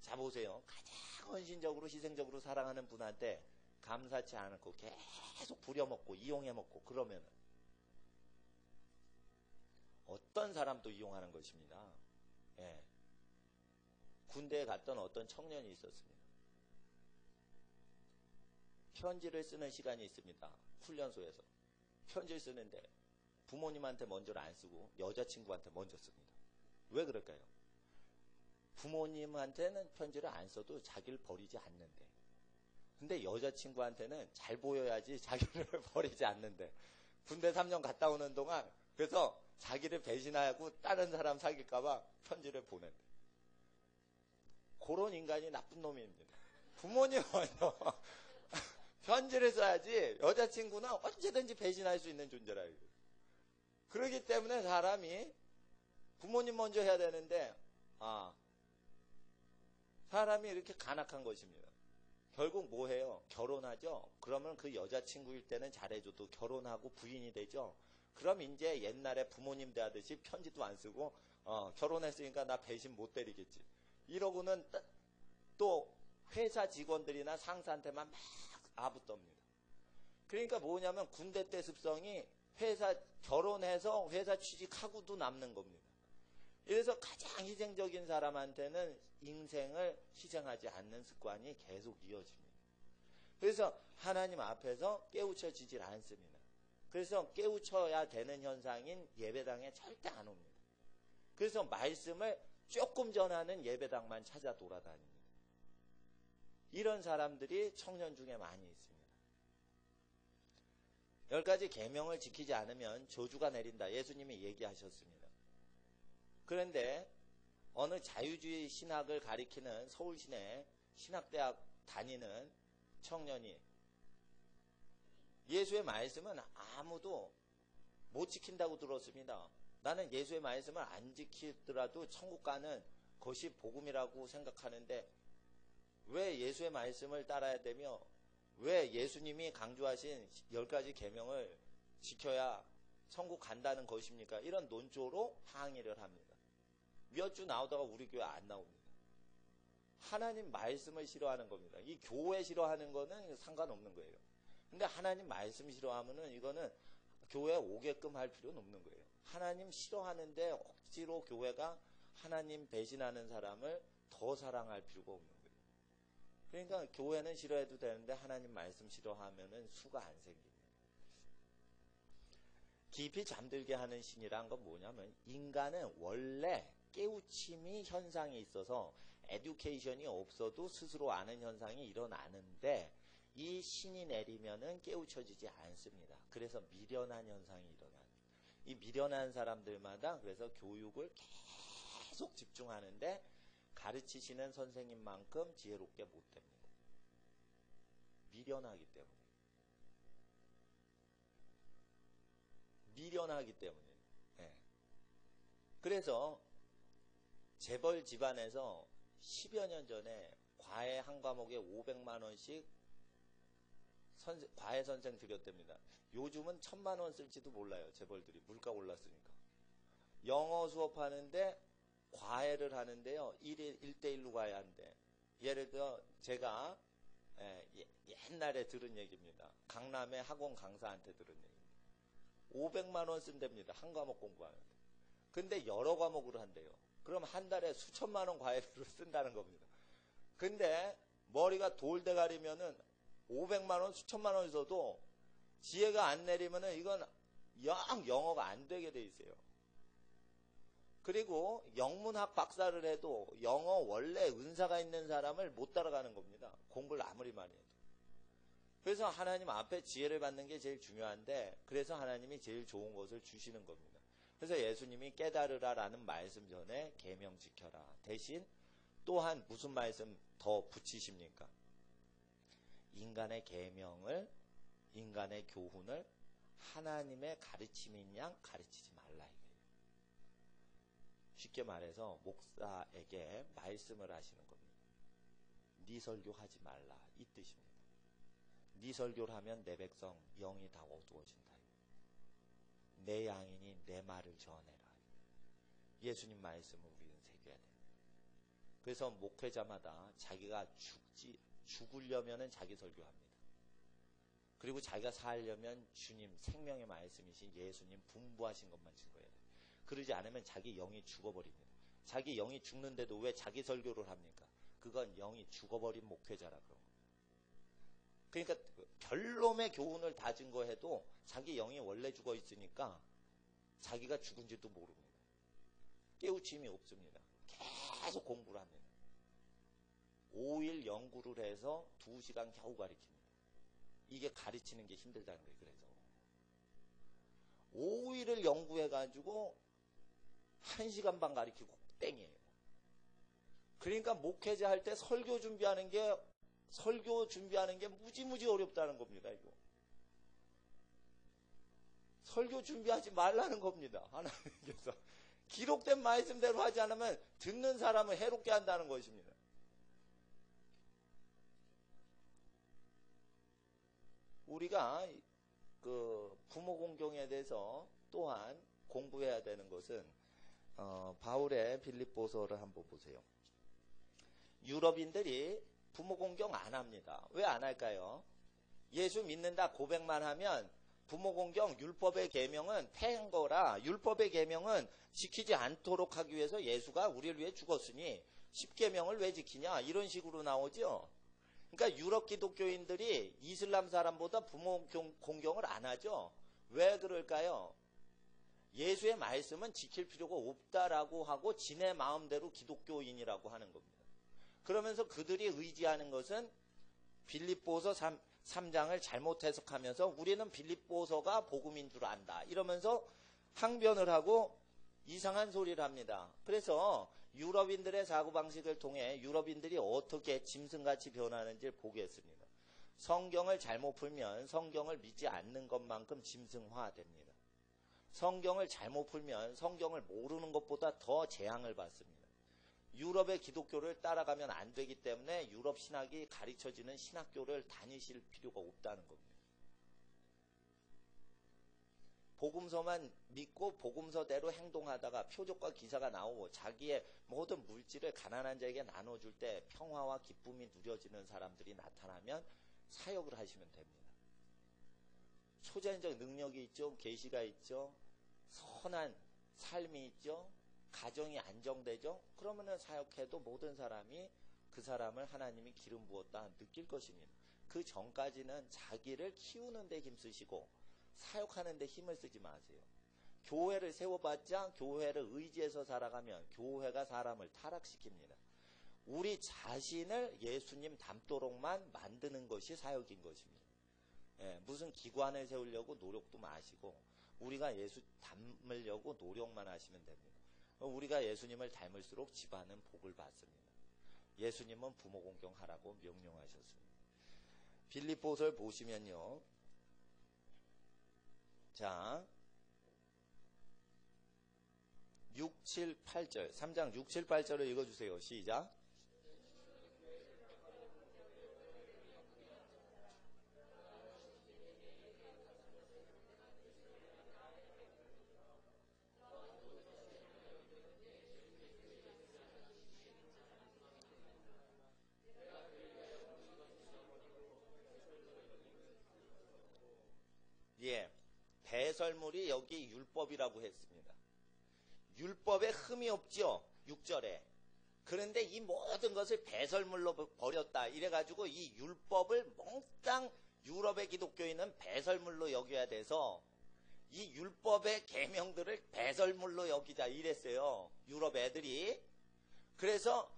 자 보세요. 가장 헌신적으로 희생적으로 사랑하는 분한테 감사치 않고 계속 부려먹고 이용해먹고 그러면 어떤 사람도 이용하는 것입니다. 예. 군대에 갔던 어떤 청년이 있었습니다. 편지를 쓰는 시간이 있습니다. 훈련소에서. 편지를 쓰는데 부모님한테 먼저를 안 쓰고 여자친구한테 먼저 씁니다. 왜 그럴까요? 부모님한테는 편지를 안 써도 자기를 버리지 않는데, 근데 여자친구한테는 잘 보여야지 자기를 버리지 않는데, 군대 3년 갔다 오는 동안 그래서 자기를 배신하고 다른 사람 사귈까봐 편지를 보낸대. 그런 인간이 나쁜 놈입니다. 부모님 먼저 편지를 써야지 여자친구는 언제든지 배신할 수 있는 존재라. 그렇기 때문에 사람이 부모님 먼저 해야 되는데 사람이 이렇게 간악한 것입니다. 결국 뭐 해요? 결혼하죠? 그러면 그 여자친구일 때는 잘해줘도 결혼하고 부인이 되죠? 그럼 이제 옛날에 부모님 대하듯이 편지도 안 쓰고 결혼했으니까 나 배신 못 때리겠지. 이러고는 또 회사 직원들이나 상사한테만 막 아부떱니다. 그러니까 뭐냐면 군대 때 습성이 회사 결혼해서 회사 취직하고도 남는 겁니다. 그래서 가장 희생적인 사람한테는 인생을 희생하지 않는 습관이 계속 이어집니다. 그래서 하나님 앞에서 깨우쳐지질 않습니다. 그래서 깨우쳐야 되는 현상인 예배당에 절대 안 옵니다. 그래서 말씀을 조금 전하는 예배당만 찾아 돌아다닙니다. 이런 사람들이 청년 중에 많이 있습니다. 10가지 계명을 지키지 않으면 저주가 내린다. 예수님이 얘기하셨습니다. 그런데 어느 자유주의 신학을 가리키는 서울시내 신학대학 다니는 청년이 예수의 말씀은 아무도 못 지킨다고 들었습니다. 나는 예수의 말씀을 안 지키더라도 천국 가는 것이 복음이라고 생각하는데 왜 예수의 말씀을 따라야 되며 왜 예수님이 강조하신 10가지 계명을 지켜야 천국 간다는 것입니까? 이런 논조로 항의를 합니다. 몇 주 나오다가 우리 교회 안 나옵니다. 하나님 말씀을 싫어하는 겁니다. 이 교회 싫어하는 거는 상관없는 거예요. 근데 하나님 말씀 싫어하면은 이거는 교회에 오게끔 할 필요는 없는 거예요. 하나님 싫어하는데 억지로 교회가 하나님 배신하는 사람을 더 사랑할 필요가 없는 거예요. 그러니까 교회는 싫어해도 되는데 하나님 말씀 싫어하면은 수가 안 생깁니다. 깊이 잠들게 하는 신이란 건 뭐냐면 인간은 원래 깨우침이 현상이 있어서 에듀케이션이 없어도 스스로 아는 현상이 일어나는데 이 신이 내리면은 깨우쳐지지 않습니다. 그래서 미련한 현상이 일어나요. 이 미련한 사람들마다 그래서 교육을 계속 집중하는데 가르치시는 선생님만큼 지혜롭게 못 됩니다. 미련하기 때문에. 미련하기 때문에. 네. 그래서 재벌 집안에서 10여 년 전에 과외 한 과목에 500만 원씩 과외 선생 드렸답니다. 요즘은 1000만 원 쓸지도 몰라요. 재벌들이 물가 올랐으니까. 영어 수업하는데 과외를 하는데요. 1대1로 과외하는데 예를 들어 제가 옛날에 들은 얘기입니다. 강남의 학원 강사한테 들은 얘기입니다. 500만 원 쓴답니다. 한 과목 공부하는데. 근데 여러 과목으로 한대요. 그럼 한 달에 수천만 원 과외비로 쓴다는 겁니다. 근데 머리가 돌대가리면은 500만 원, 수천만 원 써도 지혜가 안 내리면은 이건 영어가 안 되게 돼 있어요. 그리고 영문학 박사를 해도 영어 원래 은사가 있는 사람을 못 따라가는 겁니다. 공부를 아무리 많이 해도. 그래서 하나님 앞에 지혜를 받는 게 제일 중요한데 그래서 하나님이 제일 좋은 것을 주시는 겁니다. 그래서 예수님이 깨달으라라는 말씀 전에 계명 지켜라. 대신 또한 무슨 말씀 더 붙이십니까? 인간의 계명을, 인간의 교훈을 하나님의 가르침인 양 가르치지 말라 이거예요. 쉽게 말해서 목사에게 말씀을 하시는 겁니다. 네 설교하지 말라 이 뜻입니다. 네 설교를 하면 내 백성 영이 다 어두워진다. 내 양이니 내 말을 전해라. 예수님 말씀을 우리는 새겨야 됩니다. 그래서 목회자마다 자기가 죽으려면 자기 설교합니다. 그리고 자기가 살려면 주님 생명의 말씀이신 예수님 분부하신 것만 증거해야 돼요. 그러지 않으면 자기 영이 죽어버립니다. 자기 영이 죽는데도 왜 자기 설교를 합니까? 그건 영이 죽어버린 목회자라 그런 겁니다. 그러니까 별놈의 교훈을 다 증거해도 자기 영이 원래 죽어 있으니까 자기가 죽은지도 모릅니다. 깨우침이 없습니다. 계속 공부를 합니다. 5일 연구를 해서 2시간 겨우 가르칩니다. 이게 가르치는 게 힘들다는 거예요. 그래서 5일을 연구해가지고 1시간 반 가르치고 땡이에요. 그러니까 목회자 할 때 설교 준비하는 게 무지무지 어렵다는 겁니다. 이거. 설교 준비하지 말라는 겁니다. 하나님께서. 기록된 말씀대로 하지 않으면 듣는 사람을 해롭게 한다는 것입니다. 우리가 그 부모 공경에 대해서 또한 공부해야 되는 것은 바울의 빌립보서를 한번 보세요. 유럽인들이 부모 공경 안 합니다. 왜 안 할까요? 예수 믿는다 고백만 하면 부모 공경 율법의 계명은 폐한 거라 율법의 계명은 지키지 않도록 하기 위해서 예수가 우리를 위해 죽었으니 10계명을 왜 지키냐 이런 식으로 나오죠. 그러니까 유럽 기독교인들이 이슬람 사람보다 부모 공경을 안 하죠. 왜 그럴까요? 예수의 말씀은 지킬 필요가 없다라고 하고 지네 마음대로 기독교인이라고 하는 겁니다. 그러면서 그들이 의지하는 것은 빌립보서 3장을 잘못 해석하면서 우리는 빌립보서가 복음인 줄 안다 이러면서 항변을 하고 이상한 소리를 합니다. 그래서 유럽인들의 사고방식을 통해 유럽인들이 어떻게 짐승같이 변하는지를 보겠습니다. 성경을 잘못 풀면 성경을 믿지 않는 것만큼 짐승화됩니다. 성경을 잘못 풀면 성경을 모르는 것보다 더 재앙을 받습니다. 유럽의 기독교를 따라가면 안 되기 때문에 유럽 신학이 가르쳐지는 신학교를 다니실 필요가 없다는 겁니다. 복음서만 믿고 복음서대로 행동하다가 표적과 기사가 나오고 자기의 모든 물질을 가난한 자에게 나눠줄 때 평화와 기쁨이 누려지는 사람들이 나타나면 사역을 하시면 됩니다. 초자연적 능력이 있죠. 계시가 있죠. 선한 삶이 있죠. 가정이 안정되죠. 그러면은 사역해도 모든 사람이 그 사람을 하나님이 기름 부었다 느낄 것입니다. 그 전까지는 자기를 키우는 데 힘쓰시고 사역하는 데 힘을 쓰지 마세요. 교회를 세워봤자 교회를 의지해서 살아가면 교회가 사람을 타락시킵니다. 우리 자신을 예수님 닮도록만 만드는 것이 사역인 것입니다. 예, 무슨 기관을 세우려고 노력도 마시고 우리가 예수 닮으려고 노력만 하시면 됩니다. 우리가 예수님을 닮을수록 집안은 복을 받습니다. 예수님은 부모 공경하라고 명령하셨습니다. 빌립보서를 보시면요. 자, 6, 7, 8절 3장 6, 7, 8절을 읽어주세요. 시작. 예, 배설물이 여기 율법이라고 했습니다. 율법에 흠이 없죠. 6절에. 그런데 이 모든 것을 배설물로 버렸다. 이래가지고 이 율법을 몽땅 유럽의 기독교인은 배설물로 여겨야 돼서 이 율법의 계명들을 배설물로 여기자 이랬어요. 유럽 애들이. 그래서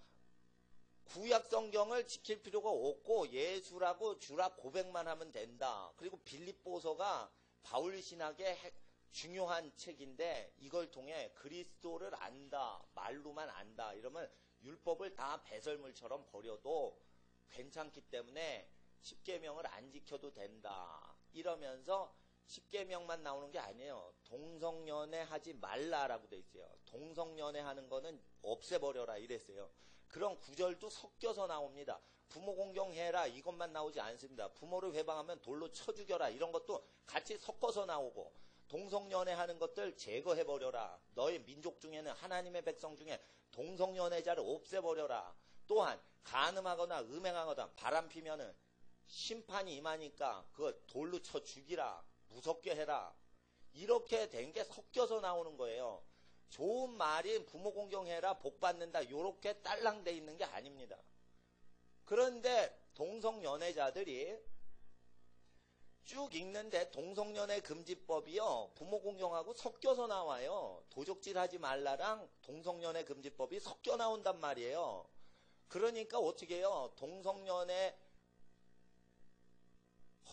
구약 성경을 지킬 필요가 없고 예수라고 주라 고백만 하면 된다. 그리고 빌립보서가 바울 신학의 중요한 책인데 이걸 통해 그리스도를 안다. 말로만 안다. 이러면 율법을 다 배설물처럼 버려도 괜찮기 때문에 십계명을 안 지켜도 된다. 이러면서 십계명만 나오는 게 아니에요. 동성연애 하지 말라라고 돼 있어요. 동성연애 하는 거는 없애버려라 이랬어요. 그런 구절도 섞여서 나옵니다. 부모 공경해라 이것만 나오지 않습니다. 부모를 회방하면 돌로 쳐 죽여라 이런 것도 같이 섞어서 나오고 동성연애 하는 것들 제거해버려라. 너의 민족 중에는 하나님의 백성 중에 동성연애자를 없애버려라. 또한 간음하거나 음행하거나 바람피면은 심판이 임하니까 그거 돌로 쳐 죽이라. 무섭게 해라. 이렇게 된 게 섞여서 나오는 거예요. 좋은 말이 부모 공경해라 복 받는다 이렇게 딸랑돼 있는 게 아닙니다. 그런데 동성연애자들이 쭉 읽는데 동성연애 금지법이요 부모 공경하고 섞여서 나와요. 도적질하지 말라랑 동성연애 금지법이 섞여 나온단 말이에요. 그러니까 어떻게 해요? 동성연애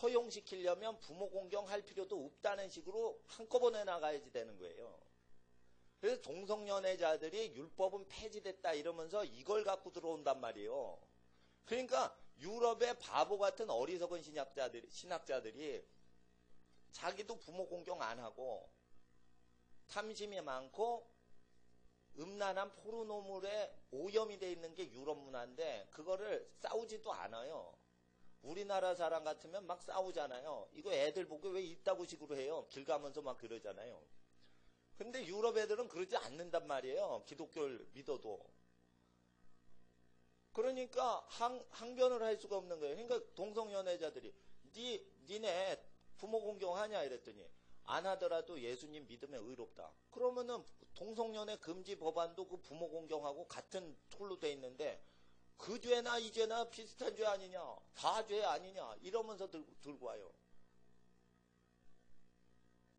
허용시키려면 부모 공경할 필요도 없다는 식으로 한꺼번에 나가야지 되는 거예요. 그래서 동성연애자들이 율법은 폐지됐다 이러면서 이걸 갖고 들어온단 말이에요. 그러니까 유럽의 바보 같은 어리석은 신학자들이 자기도 부모 공경 안 하고 탐심이 많고 음란한 포르노물에 오염이 돼 있는 게 유럽 문화인데 그거를 싸우지도 않아요. 우리나라 사람 같으면 막 싸우잖아요. 이거 애들 보고 왜 이따구 식으로 해요? 길 가면서 막 그러잖아요. 근데 유럽 애들은 그러지 않는단 말이에요. 기독교를 믿어도. 그러니까 항변을 할 수가 없는 거예요. 그러니까 동성연애자들이 니네 부모 공경하냐 이랬더니 안 하더라도 예수님 믿으면 의롭다. 그러면은 동성연애 금지 법안도 그 부모 공경하고 같은 톨로 돼 있는데 그 죄나 이 죄나 비슷한 죄 아니냐? 다 죄 아니냐? 이러면서 들고 와요.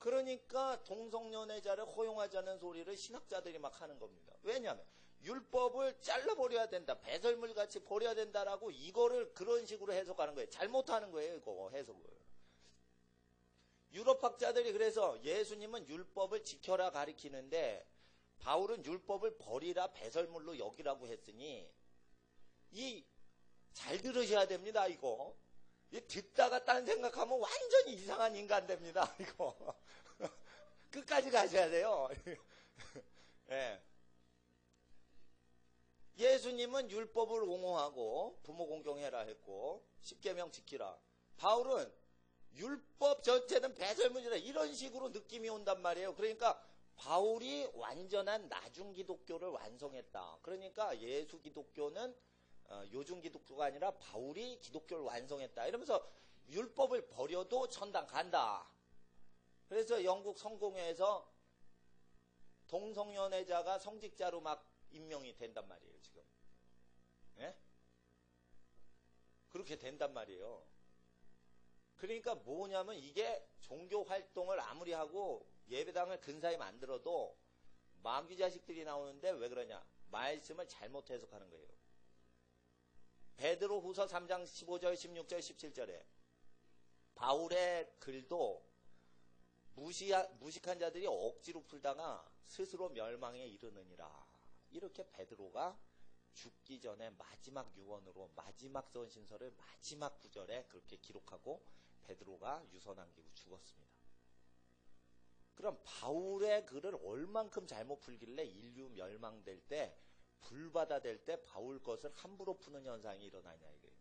그러니까 동성연애자를 허용하자는 소리를 신학자들이 막 하는 겁니다. 왜냐하면 율법을 잘라버려야 된다, 배설물같이 버려야 된다라고 이거를 그런 식으로 해석하는 거예요. 잘못하는 거예요, 이거 해석을. 유럽학자들이 그래서 예수님은 율법을 지켜라 가리키는데 바울은 율법을 버리라, 배설물로 여기라고 했으니, 잘 들으셔야 됩니다, 이거. 듣다가 딴 생각하면 완전히 이상한 인간 됩니다, 이거. 끝까지 가셔야 돼요. 네. 예수님은 율법을 옹호하고 부모 공경해라 했고 10계명 지키라. 바울은 율법 전체는 배설물이라, 이런 식으로 느낌이 온단 말이에요. 그러니까 바울이 완전한 나중 기독교를 완성했다. 그러니까 예수 기독교는 요즘 기독교가 아니라 바울이 기독교를 완성했다. 이러면서 율법을 버려도 천당 간다. 그래서 영국 성공회에서 동성연애자가 성직자로 막 임명이 된단 말이에요, 지금. 예? 그렇게 된단 말이에요. 그러니까 뭐냐면 이게 종교 활동을 아무리 하고 예배당을 근사히 만들어도 마귀 자식들이 나오는데 왜 그러냐? 말씀을 잘못 해석하는 거예요. 베드로 후서 3장 15절, 16절, 17절에 바울의 글도 무식한 자들이 억지로 풀다가 스스로 멸망에 이르느니라. 이렇게 베드로가 죽기 전에 마지막 유언으로 마지막 서신서를 마지막 구절에 그렇게 기록하고 베드로가 유서 남기고 죽었습니다. 그럼 바울의 글을 얼만큼 잘못 풀길래 인류 멸망될 때, 불바다 될 때 바울 것을 함부로 푸는 현상이 일어나냐 이거예요.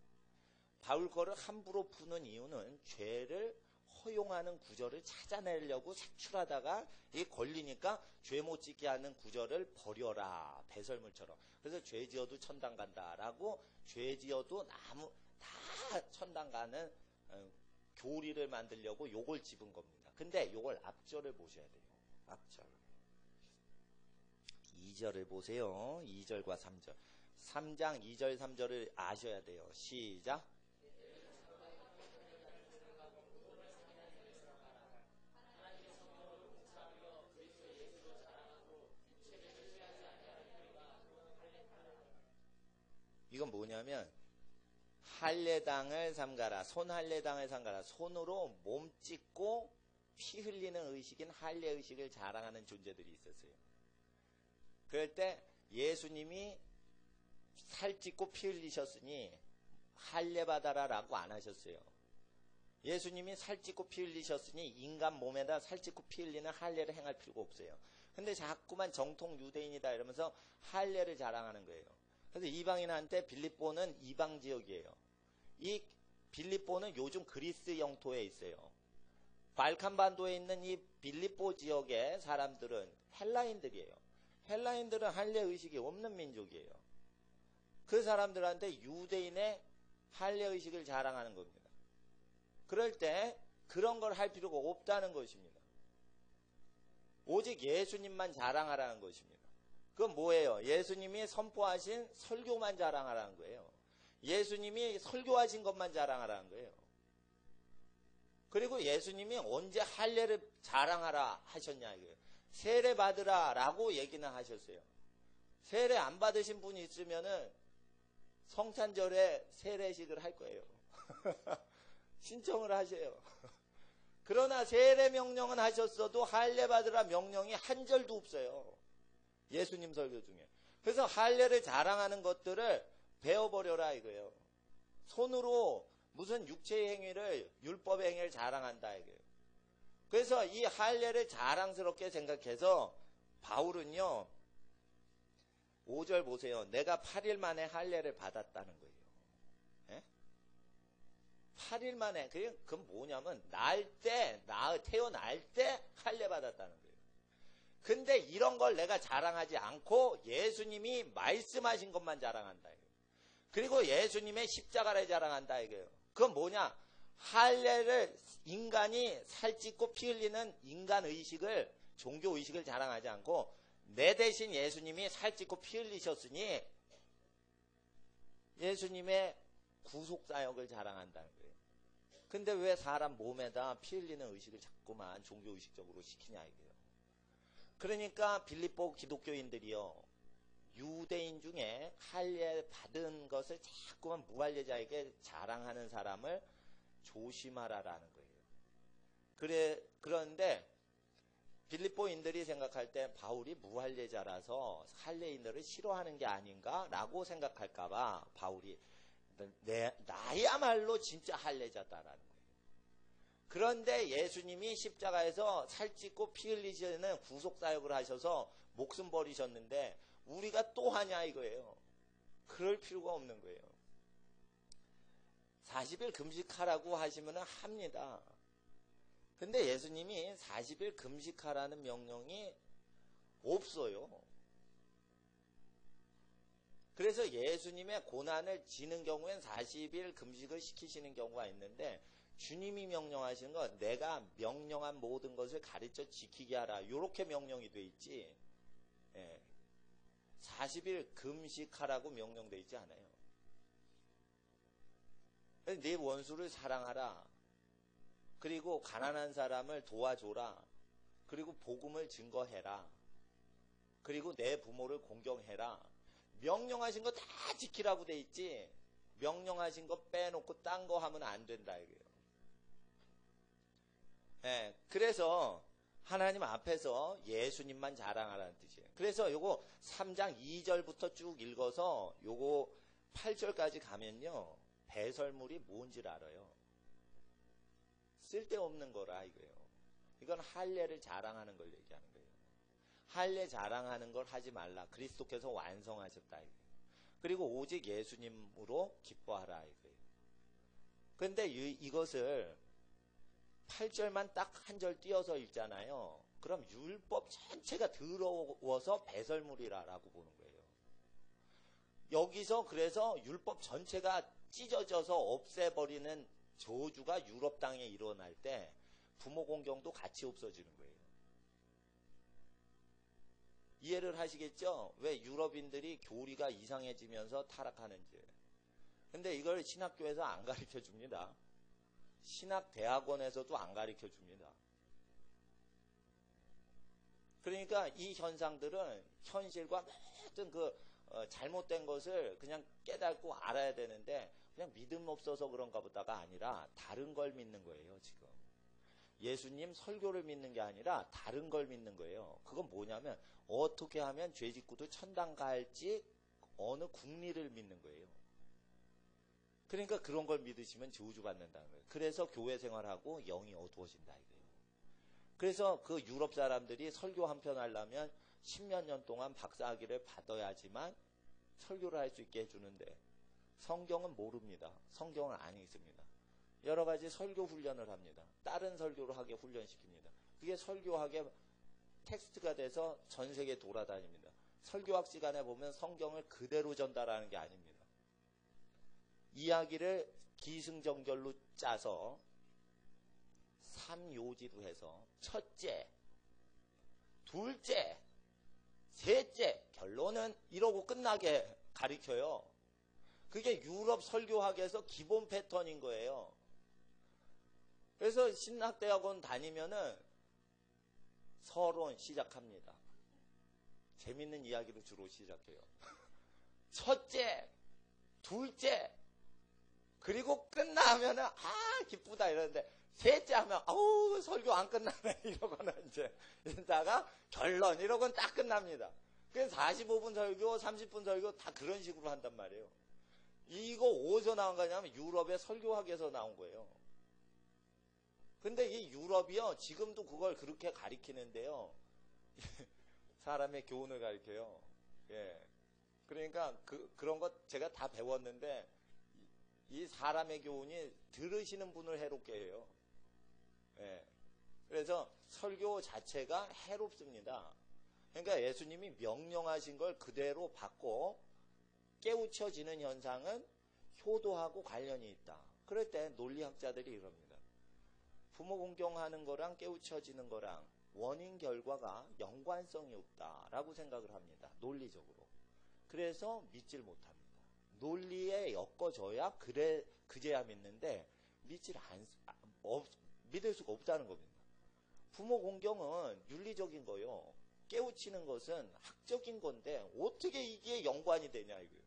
바울 거를 함부로 푸는 이유는 죄를 허용하는 구절을 찾아내려고 색출하다가 이게 걸리니까 죄 못 짓게 하는 구절을 버려라, 배설물처럼. 그래서 죄 지어도 천당 간다라고, 죄 지어도 다 천당 가는 교리를 만들려고 요걸 집은 겁니다. 근데 요걸 앞절을 보셔야 돼요. 앞절. 2절을 보세요. 2절과 3절. 3장 2절 3절을 아셔야 돼요. 시작. 이건 뭐냐면 할례당을 삼가라, 손할례당을 삼가라. 손으로 몸 찢고 피 흘리는 의식인 할례 의식을 자랑하는 존재들이 있었어요. 그럴 때 예수님이 살 찢고 피 흘리셨으니 할례 받아라 라고 안 하셨어요. 예수님이 살 찢고 피 흘리셨으니 인간 몸에다 살 찢고 피 흘리는 할례를 행할 필요가 없어요. 근데 자꾸만 정통 유대인이다 이러면서 할례를 자랑하는 거예요. 그래서 이방인한테 빌립보는 이방 지역이에요. 이 빌립보는 요즘 그리스 영토에 있어요. 발칸반도에 있는 이 빌립보 지역의 사람들은 헬라인들이에요. 헬라인들은 할례 의식이 없는 민족이에요. 그 사람들한테 유대인의 할례 의식을 자랑하는 겁니다. 그럴 때 그런 걸 할 필요가 없다는 것입니다. 오직 예수님만 자랑하라는 것입니다. 그건 뭐예요? 예수님이 선포하신 설교만 자랑하라는 거예요. 예수님이 설교하신 것만 자랑하라는 거예요. 그리고 예수님이 언제 할례를 자랑하라 하셨냐 이거예요. 세례 받으라 라고 얘기는 하셨어요. 세례 안 받으신 분이 있으면은 성찬절에 세례식을 할 거예요. 신청을 하세요. 그러나 세례 명령은 하셨어도 할례 받으라 명령이 한 절도 없어요. 예수님 설교 중에. 그래서 할례를 자랑하는 것들을 배워버려라 이거예요. 손으로 무슨 육체의 행위를, 율법의 행위를 자랑한다 이거예요. 그래서 이 할례를 자랑스럽게 생각해서 바울은요 5절 보세요. 내가 8일 만에 할례를 받았다는 거예요. 예? 8일 만에. 그건 뭐냐면 태어날 때 할례 받았다는 거예요. 근데 이런 걸 내가 자랑하지 않고 예수님이 말씀하신 것만 자랑한다 이거예요. 그리고 예수님의 십자가를 자랑한다 이거예요. 그건 뭐냐? 할례를, 인간이 살찌고 피 흘리는 인간 의식을, 종교 의식을 자랑하지 않고 내 대신 예수님이 살찌고 피 흘리셨으니 예수님의 구속사역을 자랑한다는 거예요. 근데 왜 사람 몸에다 피 흘리는 의식을 자꾸만 종교의식적으로 시키냐 이거예요. 그러니까 빌립보 기독교인들이요, 유대인 중에 할례 받은 것을 자꾸만 무할례자에게 자랑하는 사람을 조심하라라는 거예요. 그런데 빌립보인들이 생각할 때 바울이 무할례자라서 할례인들을 싫어하는 게 아닌가라고 생각할까봐 바울이 나야말로 진짜 할례자다라는 거예요. 그런데 예수님이 십자가에서 살찌고 피 흘리시는 구속사역을 하셔서 목숨 버리셨는데 우리가 또 하냐 이거예요. 그럴 필요가 없는 거예요. 40일 금식하라고 하시면 합니다. 근데 예수님이 40일 금식하라는 명령이 없어요. 그래서 예수님의 고난을 지는 경우엔 40일 금식을 시키시는 경우가 있는데, 주님이 명령하신 건 내가 명령한 모든 것을 가르쳐 지키게 하라, 이렇게 명령이 돼 있지, 40일 금식하라고 명령돼 있지 않아요. 네 원수를 사랑하라, 그리고 가난한 사람을 도와줘라, 그리고 복음을 증거해라, 그리고 내 부모를 공경해라, 명령하신 거 다 지키라고 돼 있지, 명령하신 거 빼놓고 딴 거 하면 안 된다 이거예요. 그래서 하나님 앞에서 예수님만 자랑하라는 뜻이에요. 그래서 요거 3장 2절부터 쭉 읽어서 요거 8절까지 가면요, 배설물이 뭔지를 알아요. 쓸데없는 거라 이거예요. 이건 할례를 자랑하는 걸 얘기하는 거예요. 할례 자랑하는 걸 하지 말라. 그리스도께서 완성하셨다 이거예요. 그리고 오직 예수님으로 기뻐하라 이거예요. 근데 이것을 8절만 딱 한 절 띄어서 읽잖아요. 그럼 율법 전체가 더러워서 배설물이라고 보는 거예요. 여기서 그래서 율법 전체가 찢어져서 없애버리는 저주가 유럽 땅에 일어날 때 부모 공경도 같이 없어지는 거예요. 이해를 하시겠죠? 왜 유럽인들이 교리가 이상해지면서 타락하는지. 근데 이걸 신학교에서 안 가르쳐 줍니다. 신학대학원에서도 안 가르쳐 줍니다. 그러니까 이 현상들은 현실과 모든 잘못된 것을 그냥 깨닫고 알아야 되는데, 그냥 믿음 없어서 그런가 보다가 아니라 다른 걸 믿는 거예요, 지금. 예수님 설교를 믿는 게 아니라 다른 걸 믿는 거예요. 그건 뭐냐면, 어떻게 하면 죄 짓고도 천당 갈지 어느 국리를 믿는 거예요. 그러니까 그런 걸 믿으시면 저주받는다는 거예요. 그래서 교회 생활하고 영이 어두워진다 이거예요. 그래서 그 유럽 사람들이 설교 한 편 하려면 10몇 년 동안 박사학위를 받아야지만 설교를 할 수 있게 해주는데, 성경은 모릅니다. 성경은 안 읽습니다. 여러 가지 설교 훈련을 합니다. 다른 설교를 하게 훈련시킵니다. 그게 설교학의 텍스트가 돼서 전 세계 돌아다닙니다. 설교학 시간에 보면 성경을 그대로 전달하는 게 아닙니다. 이야기를 기승전결로 짜서 3요지로 해서 첫째, 둘째, 셋째, 결론은 이러고 끝나게 가르쳐요. 그게 유럽 설교학에서 기본 패턴인 거예요. 그래서 신학대학원 다니면은 서론 시작합니다. 재밌는 이야기로 주로 시작해요. 첫째, 둘째, 그리고 끝나면은 기쁘다 이러는데, 셋째 하면 아우 설교 안 끝나네 이러거나 이제 이러다가 결론 이러고는 딱 끝납니다. 그래서 45분 설교, 30분 설교 다 그런 식으로 한단 말이에요. 이거 어디서 나온 거냐면 유럽의 설교학에서 나온 거예요. 근데 이 유럽이요, 지금도 그걸 그렇게 가리키는데요. 사람의 교훈을 가리켜요. 그러니까 그런 거 제가 다 배웠는데, 이 사람의 교훈이 들으시는 분을 해롭게 해요. 그래서 설교 자체가 해롭습니다. 그러니까 예수님이 명령하신 걸 그대로 받고 깨우쳐지는 현상은 효도하고 관련이 있다. 그럴 때 논리학자들이 이럽니다. 부모 공경하는 거랑 깨우쳐지는 거랑 원인 결과가 연관성이 없다라고 생각을 합니다. 논리적으로. 그래서 믿질 못합니다. 논리에 엮어줘야 그제야 믿는데, 믿을 수가 없다는 겁니다. 부모 공경은 윤리적인 거요. 깨우치는 것은 학적인 건데 어떻게 이게 연관이 되냐 이거예요.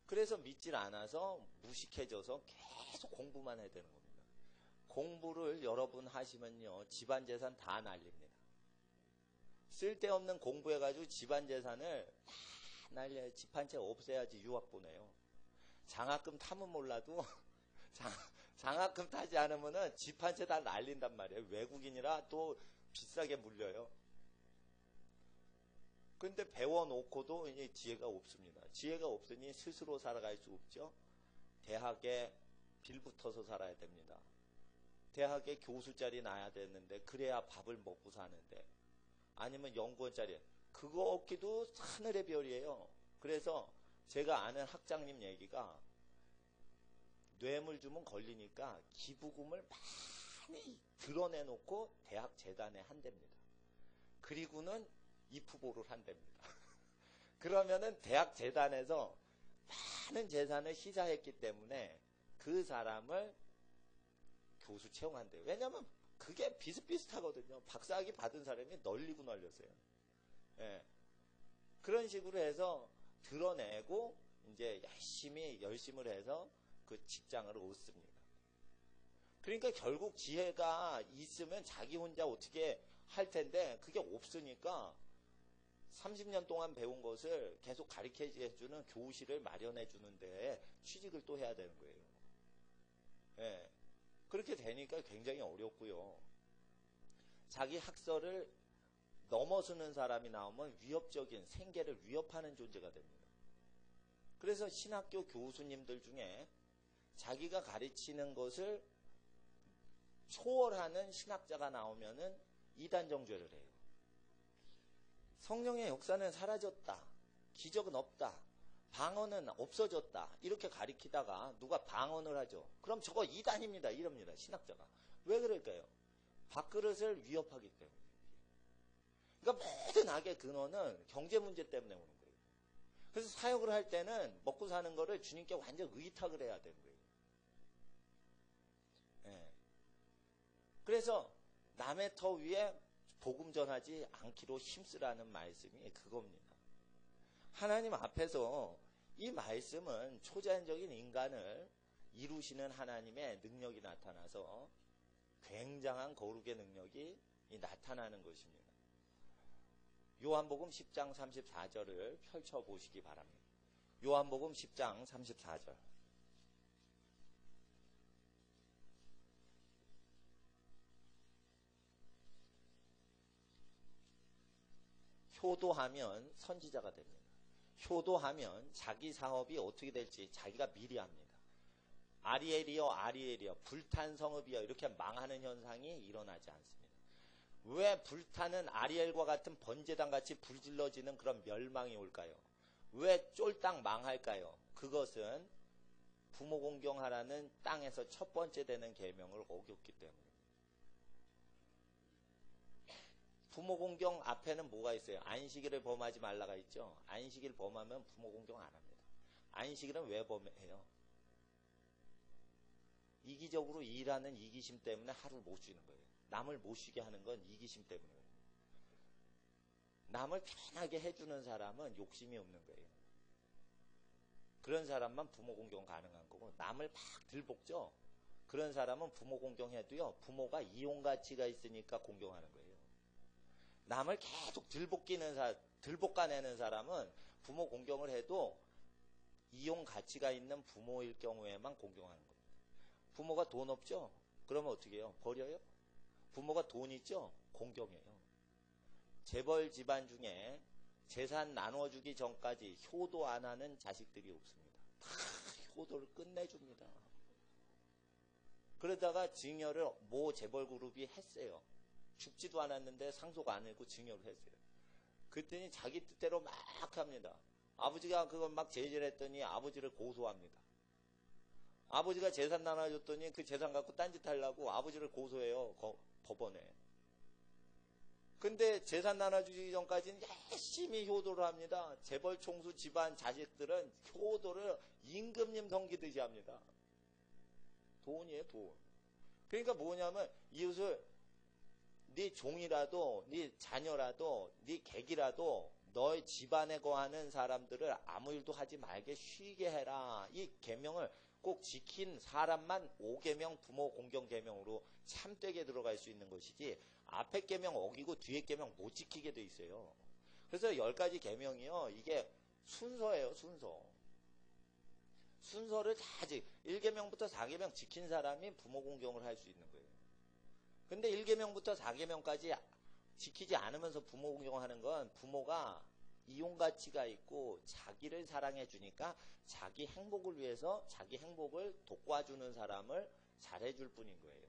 그래서 믿질 않아서 무식해져서 계속 공부만 해야 되는 겁니다. 공부를 여러분 하시면요, 집안 재산 다 날립니다. 쓸데없는 공부해가지고 집안 재산을 다 날려요. 집 한 채 없애야지 유학 보내요. 장학금 타면 몰라도 장학금 타지 않으면은 집 한 채 다 날린단 말이에요. 외국인이라 또 비싸게 물려요. 근데 배워놓고도 이제 지혜가 없습니다. 지혜가 없으니 스스로 살아갈 수 없죠. 대학에 빌붙어서 살아야 됩니다. 대학에 교수 자리 나야 되는데 그래야 밥을 먹고 사는데, 아니면 연구원 자리, 그거 얻기도 하늘의 별이에요. 그래서 제가 아는 학장님 얘기가, 뇌물 주면 걸리니까 기부금을 많이 드러내놓고 대학 재단에 한답니다. 그리고는 입후보를 한답니다. 그러면은 대학 재단에서 많은 재산을 시사했기 때문에 그 사람을 교수 채용한대요. 왜냐면 그게 비슷비슷하거든요. 박사학위 받은 사람이 널리고 널렸어요. 예. 그런 식으로 해서 드러내고 이제 열심을 해서 그 직장을 얻습니다. 그러니까 결국 지혜가 있으면 자기 혼자 어떻게 할 텐데 그게 없으니까 30년 동안 배운 것을 계속 가르쳐주는 교실을 마련해 주는데 취직을 또 해야 되는 거예요. 예. 그렇게 되니까 굉장히 어렵고요. 자기 학설을 넘어서는 사람이 나오면 위협적인, 생계를 위협하는 존재가 됩니다. 그래서 신학교 교수님들 중에 자기가 가르치는 것을 초월하는 신학자가 나오면은 이단 정죄를 해요. 성령의 역사는 사라졌다. 기적은 없다. 방언은 없어졌다. 이렇게 가리키다가 누가 방언을 하죠. 그럼 저거 이단입니다. 이럽니다. 신학자가. 왜 그럴까요? 밥그릇을 위협하기 때문에. 그러니까 모든 악의 근원은 경제 문제 때문에 오는 거예요. 그래서 사역을 할 때는 먹고 사는 거를 주님께 완전 의탁을 해야 되는 거예요. 예. 그래서 남의 터 위에 복음 전하지 않기로 힘쓰라는 말씀이 그겁니다. 하나님 앞에서 이 말씀은 초자연적인 인간을 이루시는 하나님의 능력이 나타나서 굉장한 거룩의 능력이 나타나는 것입니다. 요한복음 10장 34절을 펼쳐보시기 바랍니다. 요한복음 10장 34절. 효도하면 선지자가 됩니다. 효도하면 자기 사업이 어떻게 될지 자기가 미리 합니다. 아리엘이여 불탄 성읍이여 이렇게 망하는 현상이 일어나지 않습니다. 왜 불타는 아리엘과 같은 번제단같이 불질러지는 그런 멸망이 올까요? 왜 쫄딱 망할까요? 그것은 부모 공경하라는 땅에서 첫 번째 되는 계명을 어겼기 때문입니다. 부모 공경 앞에는 뭐가 있어요? 안식일을 범하지 말라가 있죠. 안식일 범하면 부모 공경 안 합니다. 안식일은 왜 범해요? 이기적으로 일하는 이기심 때문에 하루를 못 쉬는 거예요. 남을 못 쉬게 하는 건 이기심 때문이에요. 남을 편하게 해주는 사람은 욕심이 없는 거예요. 그런 사람만 부모 공경 가능한 거고, 남을 막 들볶죠? 그런 사람은 부모 공경해도요, 부모가 이용 가치가 있으니까 공경하는 거예요. 남을 계속 들볶아내는 사람은 부모 공경을 해도 이용 가치가 있는 부모일 경우에만 공경하는 겁니다. 부모가 돈 없죠? 그러면 어떻게 해요? 버려요? 부모가 돈 있죠? 공경해요. 재벌 집안 중에 재산 나눠주기 전까지 효도 안 하는 자식들이 없습니다. 다 효도를 끝내줍니다. 그러다가 증여를 모 재벌 그룹이 했어요. 죽지도 않았는데 상속 안 하고 증여를 했어요. 그랬더니 자기 뜻대로 막 합니다. 아버지가 그걸 막 제지했더니 아버지를 고소합니다. 아버지가 재산 나눠줬더니 그 재산 갖고 딴짓 하려고 아버지를 고소해요. 법원에. 근데 재산 나눠주기 전까지는 열심히 효도를 합니다. 재벌 총수 집안 자식들은 효도를 임금님 섬기듯이 합니다. 돈이에요, 돈. 그러니까 뭐냐면 이웃을 네 종이라도 네 자녀라도 네 객이라도 너의 집안에 거하는 사람들을 아무 일도 하지 말게 쉬게 해라. 이 계명을 꼭 지킨 사람만 5계명 부모 공경 계명으로 참되게 들어갈 수 있는 것이지 앞에 계명 어기고 뒤에 계명 못 지키게 돼 있어요. 그래서 10가지 계명이요. 이게 순서예요, 순서. 순서를 다 1계명부터 4계명 지킨 사람이 부모 공경을 할 수 있는 거예요. 근데 1계명부터 4계명까지 지키지 않으면서 부모 공경하는 건 부모가 이용가치가 있고 자기를 사랑해 주니까 자기 행복을 위해서 자기 행복을 돕아주는 사람을 잘해줄 뿐인 거예요.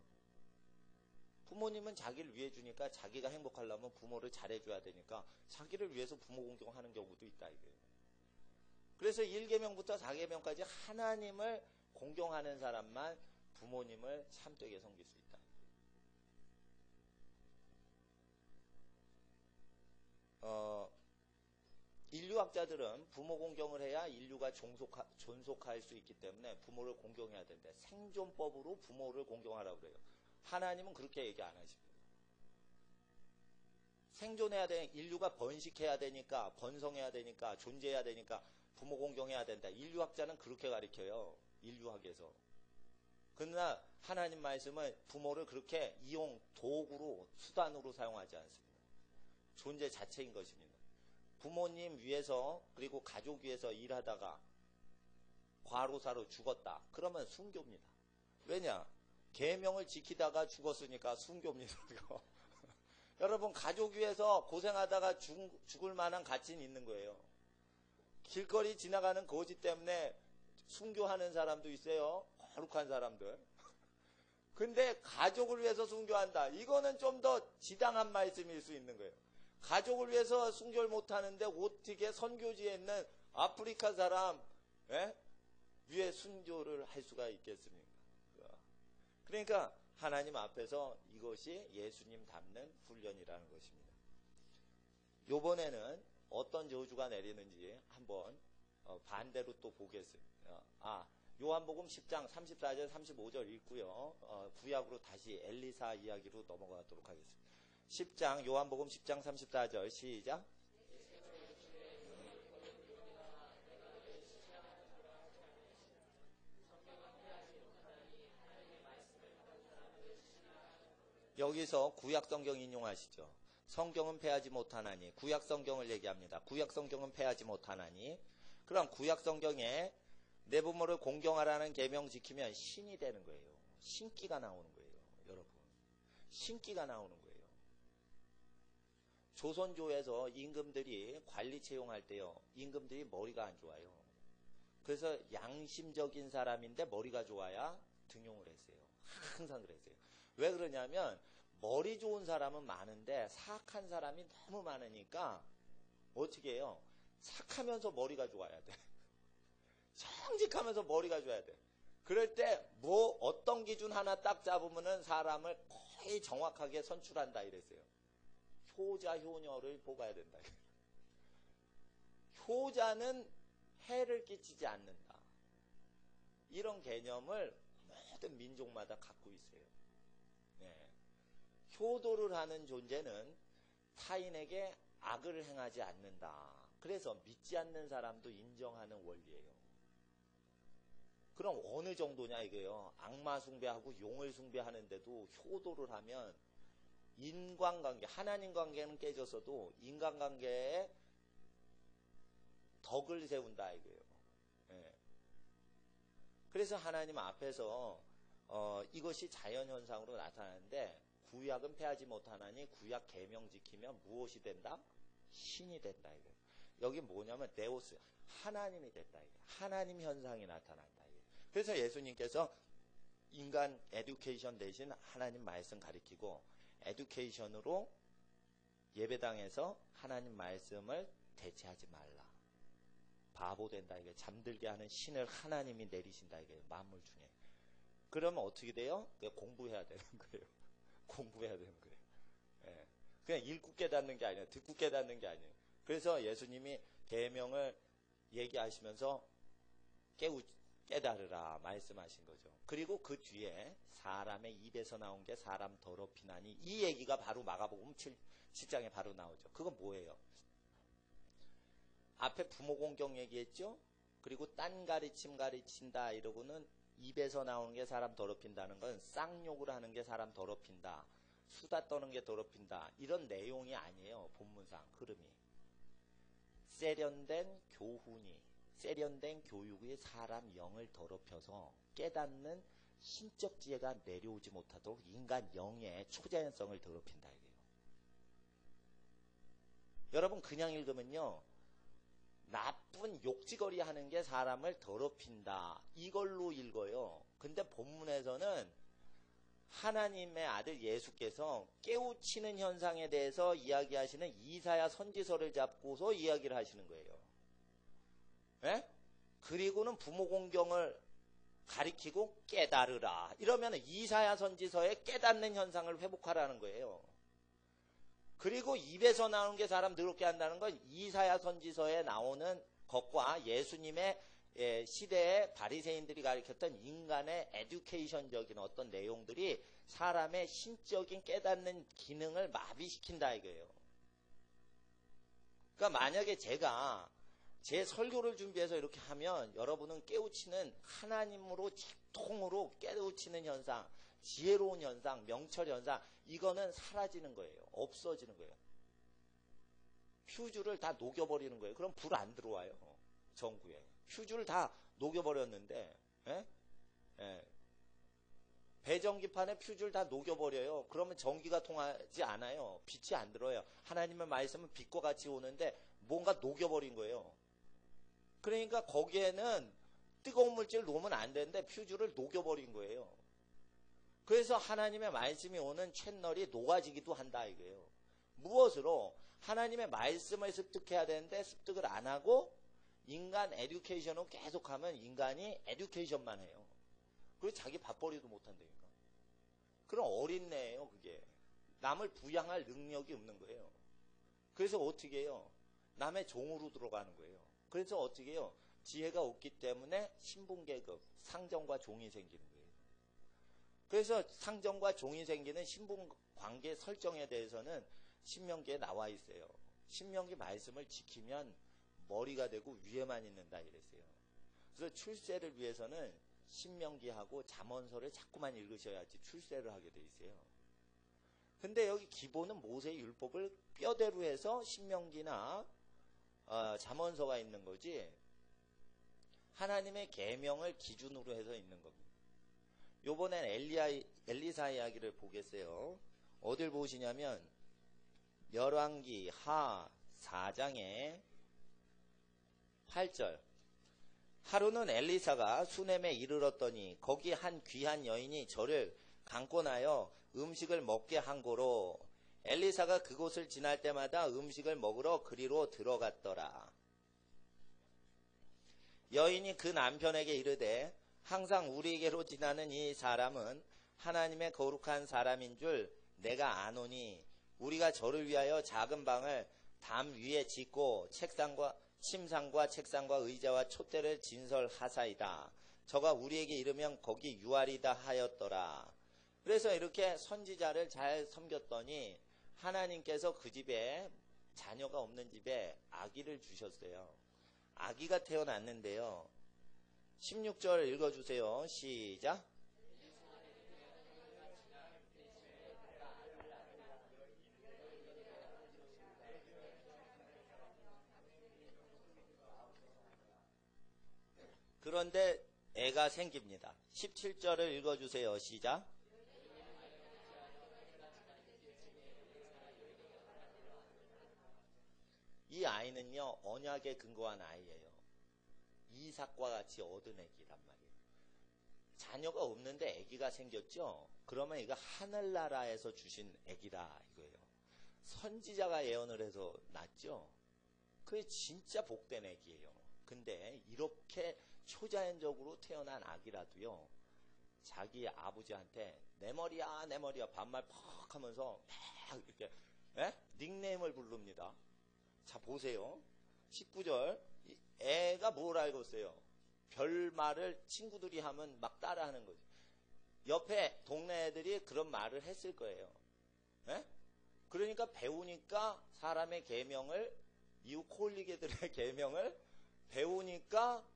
부모님은 자기를 위해 주니까 자기가 행복하려면 부모를 잘해줘야 되니까 자기를 위해서 부모 공경하는 경우도 있다 이거예요. 그래서 1계명부터 4계명까지 하나님을 공경하는 사람만 부모님을 참되게 섬길 수 있다. 인류학자들은 부모 공경을 해야 인류가 존속할 수 있기 때문에 부모를 공경해야 된다. 생존법으로 부모를 공경하라고 그래요. 하나님은 그렇게 얘기 안 하십니다. 생존해야 되는 인류가 번식해야 되니까 번성해야 되니까 존재해야 되니까 부모 공경해야 된다. 인류학자는 그렇게 가르쳐요. 인류학에서. 그러나 하나님 말씀은 부모를 그렇게 이용 도구로 수단으로 사용하지 않습니다. 존재 자체인 것입니다. 부모님 위해서 그리고 가족 위해서 일하다가 과로사로 죽었다. 그러면 순교입니다. 왜냐? 계명을 지키다가 죽었으니까 순교입니다. 여러분 가족 위해서 고생하다가 죽을 만한 가치는 있는 거예요. 길거리 지나가는 거지 때문에 순교하는 사람도 있어요. 거룩한 사람들. 근데 가족을 위해서 순교한다. 이거는 좀 더 지당한 말씀일 수 있는 거예요. 가족을 위해서 순교를 못하는데 어떻게 선교지에 있는 아프리카 사람 위에 순교를 할 수가 있겠습니까? 그러니까 하나님 앞에서 이것이 예수님 닮는 훈련이라는 것입니다. 요번에는 어떤 저주가 내리는지 한번 반대로 또 보겠습니다. 요한복음 10장 34절 35절 읽고요. 구약으로 다시 엘리사 이야기로 넘어가도록 하겠습니다. 10장 요한복음 10장 34절 시작. 여기서 구약성경 인용하시죠. 성경은 패하지 못하나니 구약성경을 얘기합니다. 구약성경은 패하지 못하나니 그럼 구약성경에 내 부모를 공경하라는 계명 지키면 신이 되는 거예요. 신기가 나오는 거예요. 여러분. 신기가 나오는 거예요. 조선조에서 임금들이 관리 채용할 때요. 임금들이 머리가 안 좋아요. 그래서 양심적인 사람인데 머리가 좋아야 등용을 했어요. 항상 그랬어요. 왜 그러냐면 머리 좋은 사람은 많은데 사악한 사람이 너무 많으니까 어떻게 해요? 착하면서 머리가 좋아야 돼. 정직하면서 머리가 좋아야 돼. 그럴 때 뭐 어떤 기준 하나 딱 잡으면은 사람을 거의 정확하게 선출한다 이랬어요. 효자 효녀를 뽑아야 된다. 효자는 해를 끼치지 않는다. 이런 개념을 모든 민족마다 갖고 있어요. 네. 효도를 하는 존재는 타인에게 악을 행하지 않는다. 그래서 믿지 않는 사람도 인정하는 원리예요. 그럼 어느 정도냐 이거예요. 악마 숭배하고 용을 숭배하는데도 효도를 하면 인간관계, 하나님 관계는 깨졌어도 인간관계에 덕을 세운다 이거예요. 네. 그래서 하나님 앞에서 이것이 자연현상으로 나타나는데 구약은 패하지 못하나니 구약 계명 지키면 무엇이 된다? 신이 된다 이거예요. 여기 뭐냐면 네오스, 하나님이 됐다 이거예요. 하나님 현상이 나타난다 이거예요. 그래서 예수님께서 인간 에듀케이션 대신 하나님 말씀 가리키고 에듀케이션으로 예배당에서 하나님 말씀을 대체하지 말라. 바보 된다 이게 잠들게 하는 신을 하나님이 내리신다 이게 만물 중에. 그러면 어떻게 돼요? 공부해야 되는 거예요. 공부해야 되는 거예요. 예. 그냥 읽고 깨닫는 게 아니에요. 듣고 깨닫는 게 아니에요. 그래서 예수님이 계명을 얘기하시면서 깨달으라 말씀하신 거죠. 그리고 그 뒤에 사람의 입에서 나온 게 사람 더럽히나니, 이 얘기가 바로 마가복음 7장에 바로 나오죠. 그건 뭐예요? 앞에 부모 공경 얘기했죠? 그리고 딴 가르침 가르친다 이러고는 입에서 나오는 게 사람 더럽힌다는 건 쌍욕을 하는 게 사람 더럽힌다, 수다 떠는 게 더럽힌다, 이런 내용이 아니에요. 본문상 흐름이. 세련된 교훈이, 세련된 교육이 사람 영을 더럽혀서 깨닫는 신적 지혜가 내려오지 못하도록 인간 영의 초자연성을 더럽힌다 이게요. 여러분 그냥 읽으면요, 나쁜 욕지거리 하는 게 사람을 더럽힌다 이걸로 읽어요. 근데 본문에서는 하나님의 아들 예수께서 깨우치는 현상에 대해서 이야기하시는 이사야 선지서를 잡고서 이야기를 하시는 거예요. 예? 그리고는 부모 공경을 가리키고 깨달으라 이러면 이사야 선지서에 깨닫는 현상을 회복하라는 거예요. 그리고 입에서 나오는 게 사람 더럽게 한다는 건 이사야 선지서에 나오는 것과 예수님의 시대의 바리새인들이 가르쳤던 인간의 에듀케이션적인 어떤 내용들이 사람의 신적인 깨닫는 기능을 마비시킨다 이거예요. 그러니까 만약에 제가 제 설교를 준비해서 이렇게 하면 여러분은 깨우치는 하나님으로 직통으로 깨우치는 현상, 지혜로운 현상, 명철 현상, 이거는 사라지는 거예요. 없어지는 거예요. 퓨즈를 다 녹여버리는 거예요. 그럼 불 안 들어와요. 전구에. 퓨즈를 다 녹여버렸는데, 예? 예. 배전기판에 퓨즈를 다 녹여버려요. 그러면 전기가 통하지 않아요. 빛이 안 들어요. 하나님의 말씀은 빛과 같이 오는데 뭔가 녹여버린 거예요. 그러니까 거기에는 뜨거운 물질을 놓으면 안 되는데 퓨즈를 녹여버린 거예요. 그래서 하나님의 말씀이 오는 채널이 녹아지기도 한다 이거예요. 무엇으로? 하나님의 말씀을 습득해야 되는데 습득을 안 하고 인간 에듀케이션으로 계속하면 인간이 에듀케이션만 해요. 그리고 자기 밥벌이도 못한다니까. 그런 어린애예요 그게. 남을 부양할 능력이 없는 거예요. 그래서 어떻게 해요? 남의 종으로 들어가는 거예요. 그래서 어떻게 해요? 지혜가 없기 때문에 신분계급, 상정과 종이 생기는 거예요. 그래서 상정과 종이 생기는 신분관계 설정에 대해서는 신명기에 나와 있어요. 신명기 말씀을 지키면 머리가 되고 위에만 있는다 이랬어요. 그래서 출세를 위해서는 신명기하고 잠언서를 자꾸만 읽으셔야지 출세를 하게 돼 있어요. 근데 여기 기본은 모세의 율법을 뼈대로 해서 신명기나 잠언서가 있는 거지 하나님의 계명을 기준으로 해서 있는 겁니다. 요번엔 엘리사 이야기를 보겠어요. 어딜 보시냐면 열왕기 하 4장에 8절. 하루는 엘리사가 수넴에 이르렀더니 거기 한 귀한 여인이 저를 강권하여 음식을 먹게 한 고로 엘리사가 그곳을 지날 때마다 음식을 먹으러 그리로 들어갔더라. 여인이 그 남편에게 이르되 항상 우리에게로 지나는 이 사람은 하나님의 거룩한 사람인 줄 내가 아노니 우리가 저를 위하여 작은 방을 담 위에 짓고 침상과 책상과 의자와 촛대를 진설하사이다. 저가 우리에게 이르면 거기 유아리다 하였더라. 그래서 이렇게 선지자를 잘 섬겼더니 하나님께서 그 집에 자녀가 없는 집에 아기를 주셨어요. 아기가 태어났는데요. 16절 읽어주세요. 시작. 그런데 애가 생깁니다. 17절을 읽어주세요. 시작. 이 아이는요, 언약에 근거한 아이예요. 이삭과 같이 얻은 애기란 말이에요. 자녀가 없는데 애기가 생겼죠? 그러면 이거 하늘나라에서 주신 애기다 이거예요. 선지자가 예언을 해서 낳죠? 그게 진짜 복된 애기예요. 근데 이렇게 초자연적으로 태어난 아기라도요, 자기 아버지한테 내 머리야 내 머리야 반말 퍽 하면서 막 이렇게 닉네임을 부릅니다. 자 보세요. 19절 애가 뭘 알고 있어요? 별 말을 친구들이 하면 막 따라하는 거지. 옆에 동네 애들이 그런 말을 했을 거예요. 네? 그러니까 배우니까 사람의 계명을, 이웃 콜리게들의 계명을 배우니까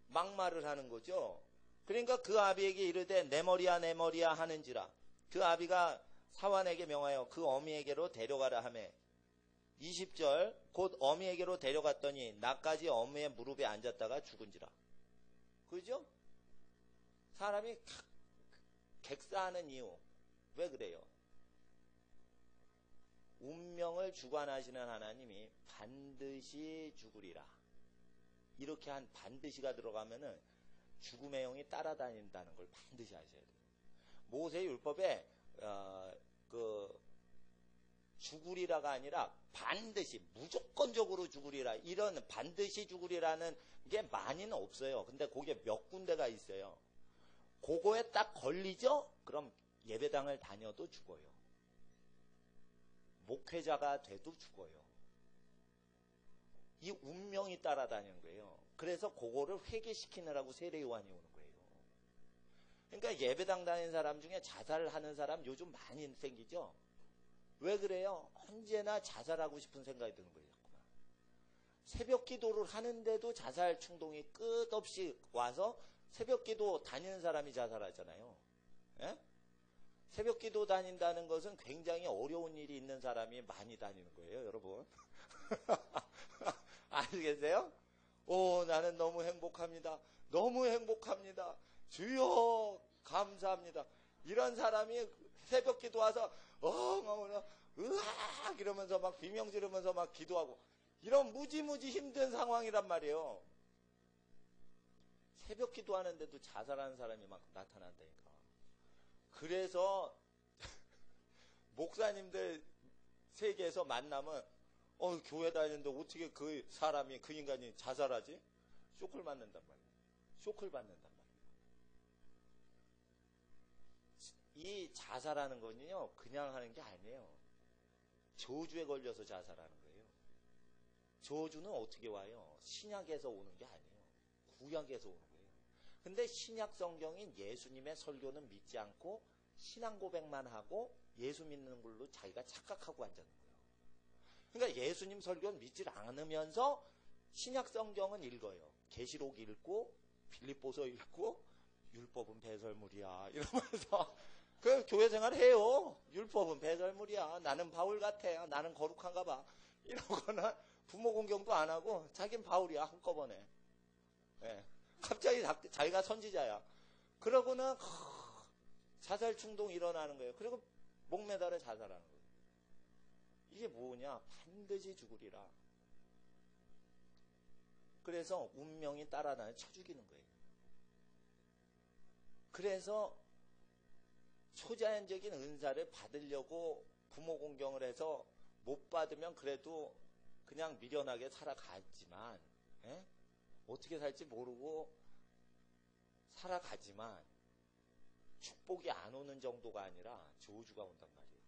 막말을 하는 거죠. 그러니까 그 아비에게 이르되 내 머리야 하는지라. 그 아비가 사환에게 명하여 그 어미에게로 데려가라 하며 20절 곧 어미에게로 데려갔더니 나까지 어미의 무릎에 앉았다가 죽은지라. 그죠? 사람이 객사하는 이유 왜 그래요? 운명을 주관하시는 하나님이 반드시 죽으리라. 이렇게 한 반드시가 들어가면은 죽음의 영이 따라다닌다는 걸 반드시 아셔야 돼요. 모세 율법에 죽으리라가 아니라 반드시 무조건적으로 죽으리라, 이런 반드시 죽으리라는 게 많이는 없어요. 근데 거기에 몇 군데가 있어요. 그거에 딱 걸리죠? 그럼 예배당을 다녀도 죽어요. 목회자가 돼도 죽어요. 이 운명이 따라다니는 거예요. 그래서 그거를 회개시키느라고 세례요한이 오는 거예요. 그러니까 예배당 다니는 사람 중에 자살을 하는 사람 요즘 많이 생기죠? 왜 그래요? 언제나 자살하고 싶은 생각이 드는 거예요. 새벽 기도를 하는데도 자살 충동이 끝없이 와서 새벽 기도 다니는 사람이 자살하잖아요. 예? 새벽 기도 다닌다는 것은 굉장히 어려운 일이 있는 사람이 많이 다니는 거예요, 여러분. 아시겠어요? 오, 나는 너무 행복합니다. 너무 행복합니다. 주여, 감사합니다. 이런 사람이 새벽 기도 와서, 으악! 이러면서 막 비명 지르면서 막 기도하고, 이런 무지무지 힘든 상황이란 말이에요. 새벽 기도하는데도 자살하는 사람이 막 나타난다니까. 그래서 목사님들 세계에서 만나면 교회 다니는데 어떻게 그 사람이, 그 인간이 자살하지? 쇼크를 받는단 말이에요. 쇼크를 받는단 말이에요. 이 자살하는 거는요, 그냥 하는 게 아니에요. 저주에 걸려서 자살하는 거예요. 저주는 어떻게 와요? 신약에서 오는 게 아니에요. 구약에서 오는 거예요. 근데 신약 성경인 예수님의 설교는 믿지 않고 신앙 고백만 하고 예수 믿는 걸로 자기가 착각하고 앉는 거예요. 그러니까 예수님 설교는 믿지 않으면서 신약 성경은 읽어요. 계시록 읽고 빌립보서 읽고 율법은 배설물이야 이러면서 그 교회 생활 해요. 율법은 배설물이야. 나는 바울 같아. 나는 거룩한가 봐. 이러거나 부모 공경도 안 하고 자기는 바울이야 한꺼번에. 네. 갑자기 자기가 선지자야. 그러고는 자살 충동이 일어나는 거예요. 그리고 목매달아 자살하는 거예요. 이게 뭐냐? 반드시 죽으리라. 그래서 운명이 따라다녀 쳐 죽이는 거예요. 그래서 초자연적인 은사를 받으려고 부모 공경을 해서 못 받으면 그래도 그냥 미련하게 살아가지만, 예? 어떻게 살지 모르고 살아가지만 축복이 안 오는 정도가 아니라 저주가 온단 말이에요.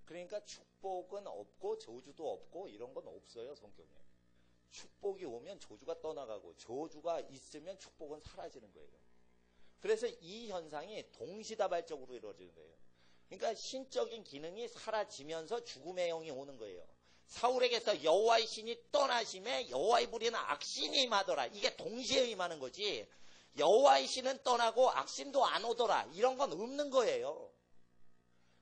그러니까 축복은 없고 저주도 없고 이런 건 없어요, 성경에. 축복이 오면 저주가 떠나가고 저주가 있으면 축복은 사라지는 거예요. 그래서 이 현상이 동시다발적으로 이루어지는 거예요. 그러니까 신적인 기능이 사라지면서 죽음의 영이 오는 거예요. 사울에게서 여호와의 신이 떠나심에 여호와의 부리는 악신이 임하더라. 이게 동시에 임하는 거지. 여호와의 신은 떠나고 악신도 안 오더라. 이런 건 없는 거예요.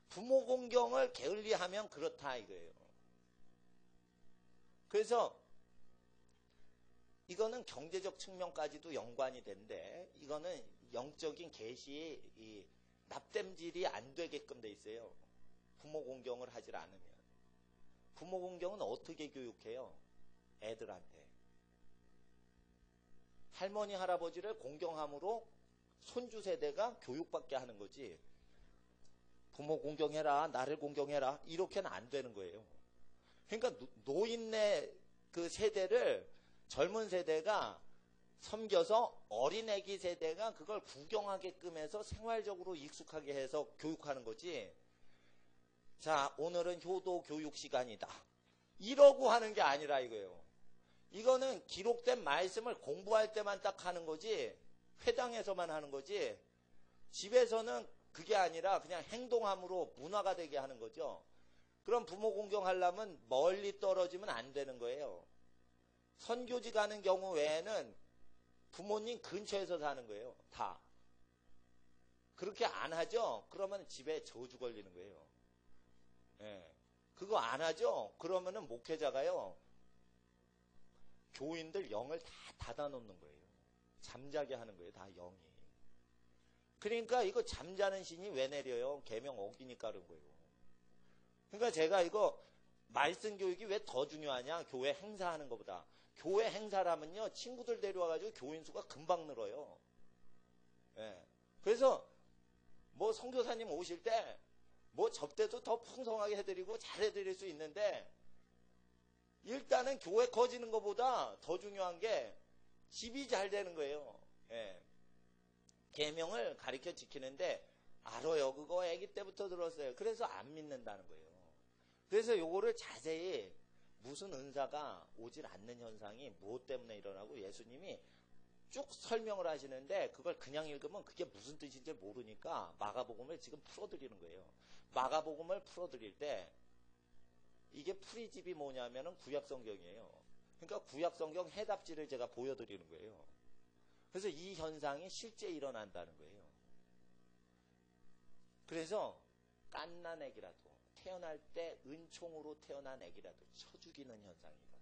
부모 공경을 게을리하면 그렇다 이거예요. 그래서 이거는 경제적 측면까지도 연관이 되는데 이거는 영적인 계시의 이 납땜질이 안 되게끔 돼 있어요. 부모 공경을 하질 않으면. 부모 공경은 어떻게 교육해요? 애들한테. 할머니 할아버지를 공경함으로 손주 세대가 교육받게 하는 거지. 부모 공경해라, 나를 공경해라 이렇게는 안 되는 거예요. 그러니까 노인네 그 세대를 젊은 세대가 섬겨서 어린애기 세대가 그걸 구경하게끔 해서 생활적으로 익숙하게 해서 교육하는 거지. 자, 오늘은 효도 교육 시간이다. 이러고 하는 게 아니라 이거예요. 이거는 기록된 말씀을 공부할 때만 딱 하는 거지, 회당에서만 하는 거지, 집에서는 그게 아니라 그냥 행동함으로 문화가 되게 하는 거죠. 그럼 부모 공경하려면 멀리 떨어지면 안 되는 거예요. 선교지 가는 경우 외에는 부모님 근처에서 사는 거예요. 다. 그렇게 안 하죠? 그러면 집에 저주 걸리는 거예요. 예. 그거 안 하죠? 그러면은 목회자가요, 교인들 영을 다 닫아놓는 거예요. 잠자게 하는 거예요. 다 영이. 그러니까 이거 잠자는 신이 왜 내려요? 계명 어기니까 그런 거예요. 그러니까 제가 이거 말씀 교육이 왜 더 중요하냐? 교회 행사하는 것보다. 교회 행사라면요, 친구들 데려와가지고 교인 수가 금방 늘어요. 예. 그래서 뭐 선교사님 오실 때 뭐 접대도 더 풍성하게 해드리고 잘해드릴 수 있는데, 일단은 교회 커지는 것보다 더 중요한 게 집이 잘 되는 거예요. 예. 계명을 가르쳐 지키는데, 알아요. 그거 아기 때부터 들었어요. 그래서 안 믿는다는 거예요. 그래서 요거를 자세히 무슨 은사가 오질 않는 현상이 무엇 때문에 일어나고 예수님이 쭉 설명을 하시는데, 그걸 그냥 읽으면 그게 무슨 뜻인지 모르니까 마가복음을 지금 풀어드리는 거예요. 마가복음을 풀어드릴 때 이게 풀이집이 뭐냐면은 구약성경이에요. 그러니까 구약성경 해답지를 제가 보여드리는 거예요. 그래서 이 현상이 실제 일어난다는 거예요. 그래서 갓난 애기라도, 태어날 때 은총으로 태어난 애기라도 쳐 죽이는 현상이 일어난다.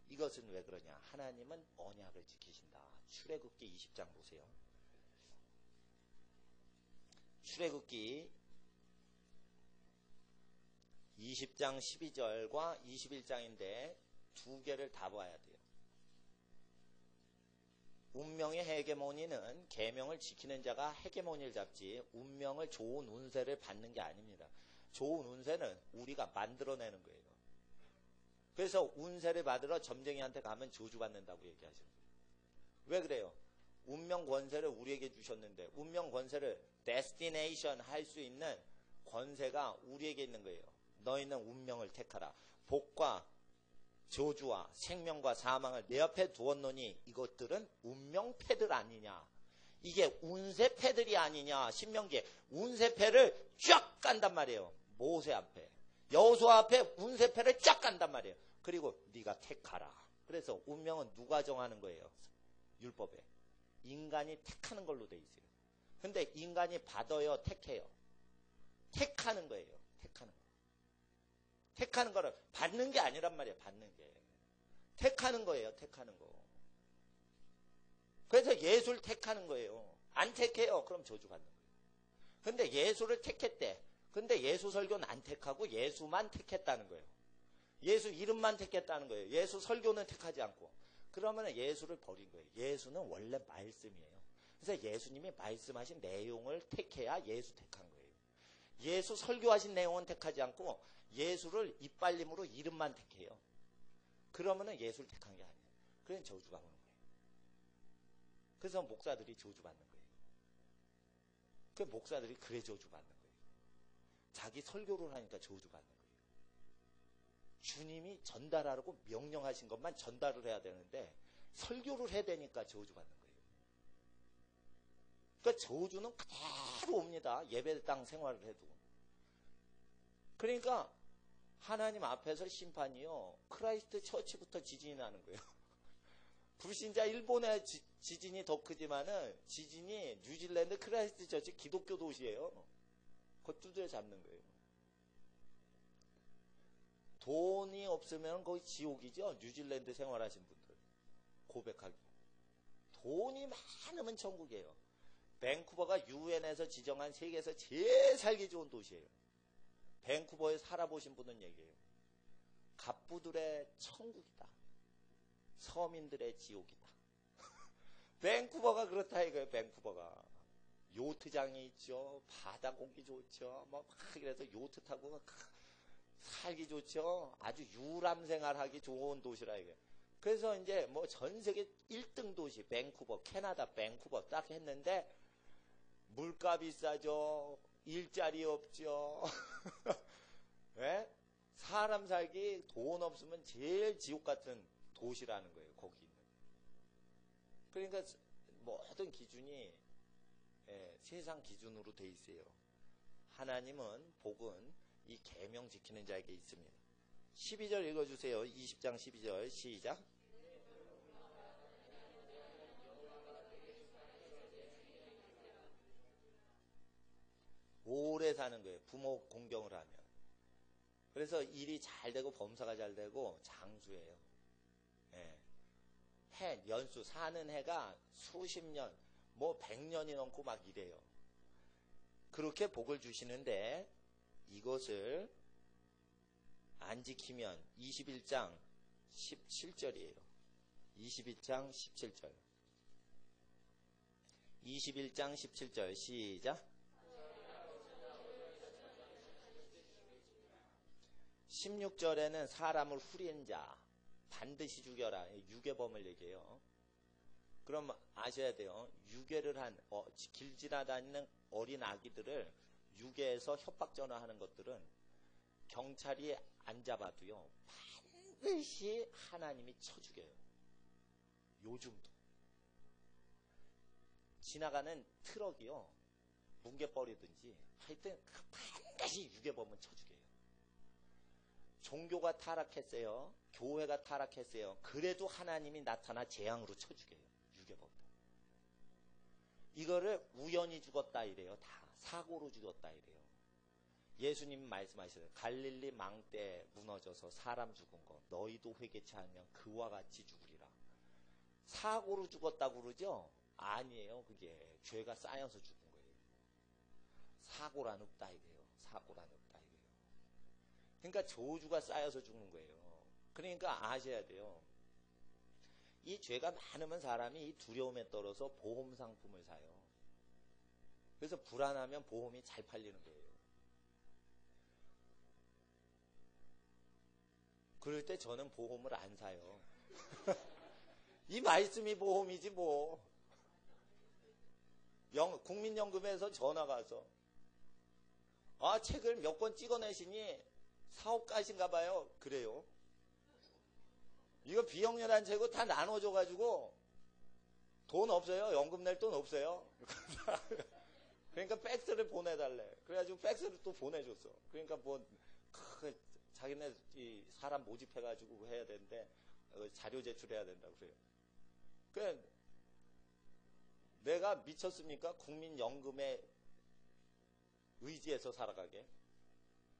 이것은 왜 그러냐? 하나님은 언약을 지키신다. 출애굽기 20장 보세요. 출애굽기 20장 12절과 21장인데 두 개를 다 봐야 돼요. 운명의 헤게모니는 계명을 지키는 자가 헤게모니를 잡지, 운명을 좋은 운세를 받는 게 아닙니다. 좋은 운세는 우리가 만들어내는 거예요. 그래서 운세를 받으러 점쟁이한테 가면 저주받는다고 얘기하시는 거예요. 왜 그래요? 운명 권세를 우리에게 주셨는데, 운명 권세를 데스티네이션 할 수 있는 권세가 우리에게 있는 거예요. 너희는 운명을 택하라. 복과 저주와 생명과 사망을 내 앞에 두었노니 이것들은 운명패들 아니냐. 이게 운세패들이 아니냐. 신명기에 운세패를 쫙 간단 말이에요. 모세 앞에, 여호수아 앞에 운세패를 쫙 간단 말이에요. 그리고 네가 택하라. 그래서 운명은 누가 정하는 거예요? 율법에. 인간이 택하는 걸로 돼 있어요. 근데 인간이 받아요, 택해요? 택하는 거예요. 택하는 거. 택하는 거를 받는 게 아니란 말이에요. 받는 게. 택하는 거예요. 택하는 거. 그래서 예수를 택하는 거예요. 안 택해요. 그럼 저주받는 거예요. 근데 예수를 택했대. 근데 예수 설교는 안 택하고 예수만 택했다는 거예요. 예수 이름만 택했다는 거예요. 예수 설교는 택하지 않고. 그러면 예수를 버린 거예요. 예수는 원래 말씀이에요. 그래서 예수님이 말씀하신 내용을 택해야 예수 택한 거예요. 예수 설교하신 내용은 택하지 않고 예수를 이빨림으로 이름만 택해요. 그러면은 예수를 택한 게 아니에요. 그래서 저주가 오는 거예요. 그래서 목사들이 저주받는 거예요. 그 목사들이 그래 저주받는 거예요. 자기 설교를 하니까 저주받는 거예요. 주님이 전달하라고 명령하신 것만 전달을 해야 되는데 설교를 해야 되니까 저주받는 거예요. 그러니까 저주는 그대로 옵니다. 예배당 생활을 해도. 그러니까 하나님 앞에서 심판이요, 크라이스트 처치부터 지진이 나는 거예요. 불신자 일본의 지진이 더 크지만은 지진이 뉴질랜드 크라이스트 처치 기독교 도시예요. 그거 두드려 잡는 거예요. 돈이 없으면 거의 지옥이죠. 뉴질랜드 생활하신 분들 고백하기. 돈이 많으면 천국이에요. 밴쿠버가 유엔에서 지정한 세계에서 제일 살기 좋은 도시예요. 밴쿠버에 살아보신 분은 얘기해요. 갑부들의 천국이다. 서민들의 지옥이다. 밴쿠버가 그렇다 이거예요. 밴쿠버가. 요트장이 있죠. 바다 공기 좋죠. 막 그래서 요트 타고 살기 좋죠. 아주 유람 생활하기 좋은 도시라 이게. 그래서 이제 뭐 전 세계 1등 도시 밴쿠버, 캐나다 밴쿠버 딱 했는데 물가 비싸죠. 일자리 없죠. 네? 사람 살기 돈 없으면 제일 지옥 같은 곳이라는 거예요. 거기 있는. 그러니까 모든 기준이 세상 기준으로 돼 있어요. 하나님은 복은 이 계명 지키는 자에게 있습니다. 12절 읽어주세요. 20장 12절 시작. 오래 사는 거예요. 부모 공경을 하면. 그래서 일이 잘 되고 범사가 잘 되고 장수예요. 해, 연수, 사는 해가 수십 년, 뭐 100년이 넘고 막 이래요. 그렇게 복을 주시는데 이것을 안 지키면 21장 17절이에요. 21장 17절. 21장 17절 시작. 16절에는 사람을 후린 자 반드시 죽여라. 유괴범을 얘기해요. 그럼 아셔야 돼요. 유괴를 한 길 지나다니는 어린 아기들을 유괴해서 협박 전화하는 것들은 경찰이 안 잡아도요. 반드시 하나님이 쳐 죽여요. 요즘도. 지나가는 트럭이요. 뭉개버리든지 하여튼 반드시 유괴범은 쳐 죽여요. 종교가 타락했어요. 교회가 타락했어요. 그래도 하나님이 나타나 재앙으로 쳐 죽여요. 유괴범도. 이거를 우연히 죽었다 이래요. 다 사고로 죽었다 이래요. 예수님 말씀하시잖아요. 갈릴리 망대 무너져서 사람 죽은 거 너희도 회개치 않으면 그와 같이 죽으리라. 사고로 죽었다고 그러죠? 아니에요. 그게 죄가 쌓여서 죽은 거예요. 사고란 없다 이래요. 사고란 없다 이래요. 그러니까 저주가 쌓여서 죽는 거예요. 그러니까 아셔야 돼요. 이 죄가 많으면 사람이 이 두려움에 떨어서 보험 상품을 사요. 그래서 불안하면 보험이 잘 팔리는 거예요. 그럴 때 저는 보험을 안 사요. 이 말씀이 보험이지 뭐. 국민연금에서 전화가 와서 책을 몇 권 찍어내시니 사업가신가 봐요. 그래요. 이거 비영리한 책고 다 나눠줘가지고 돈 없어요. 연금 낼 돈 없어요. 그러니까 팩스를 보내달래. 그래가지고 팩스를 또 보내줬어. 그러니까 자기네 사람 모집해가지고 해야 되는데 자료 제출해야 된다고 그래요. 그래 내가 미쳤습니까? 국민연금에 의지해서 살아가게.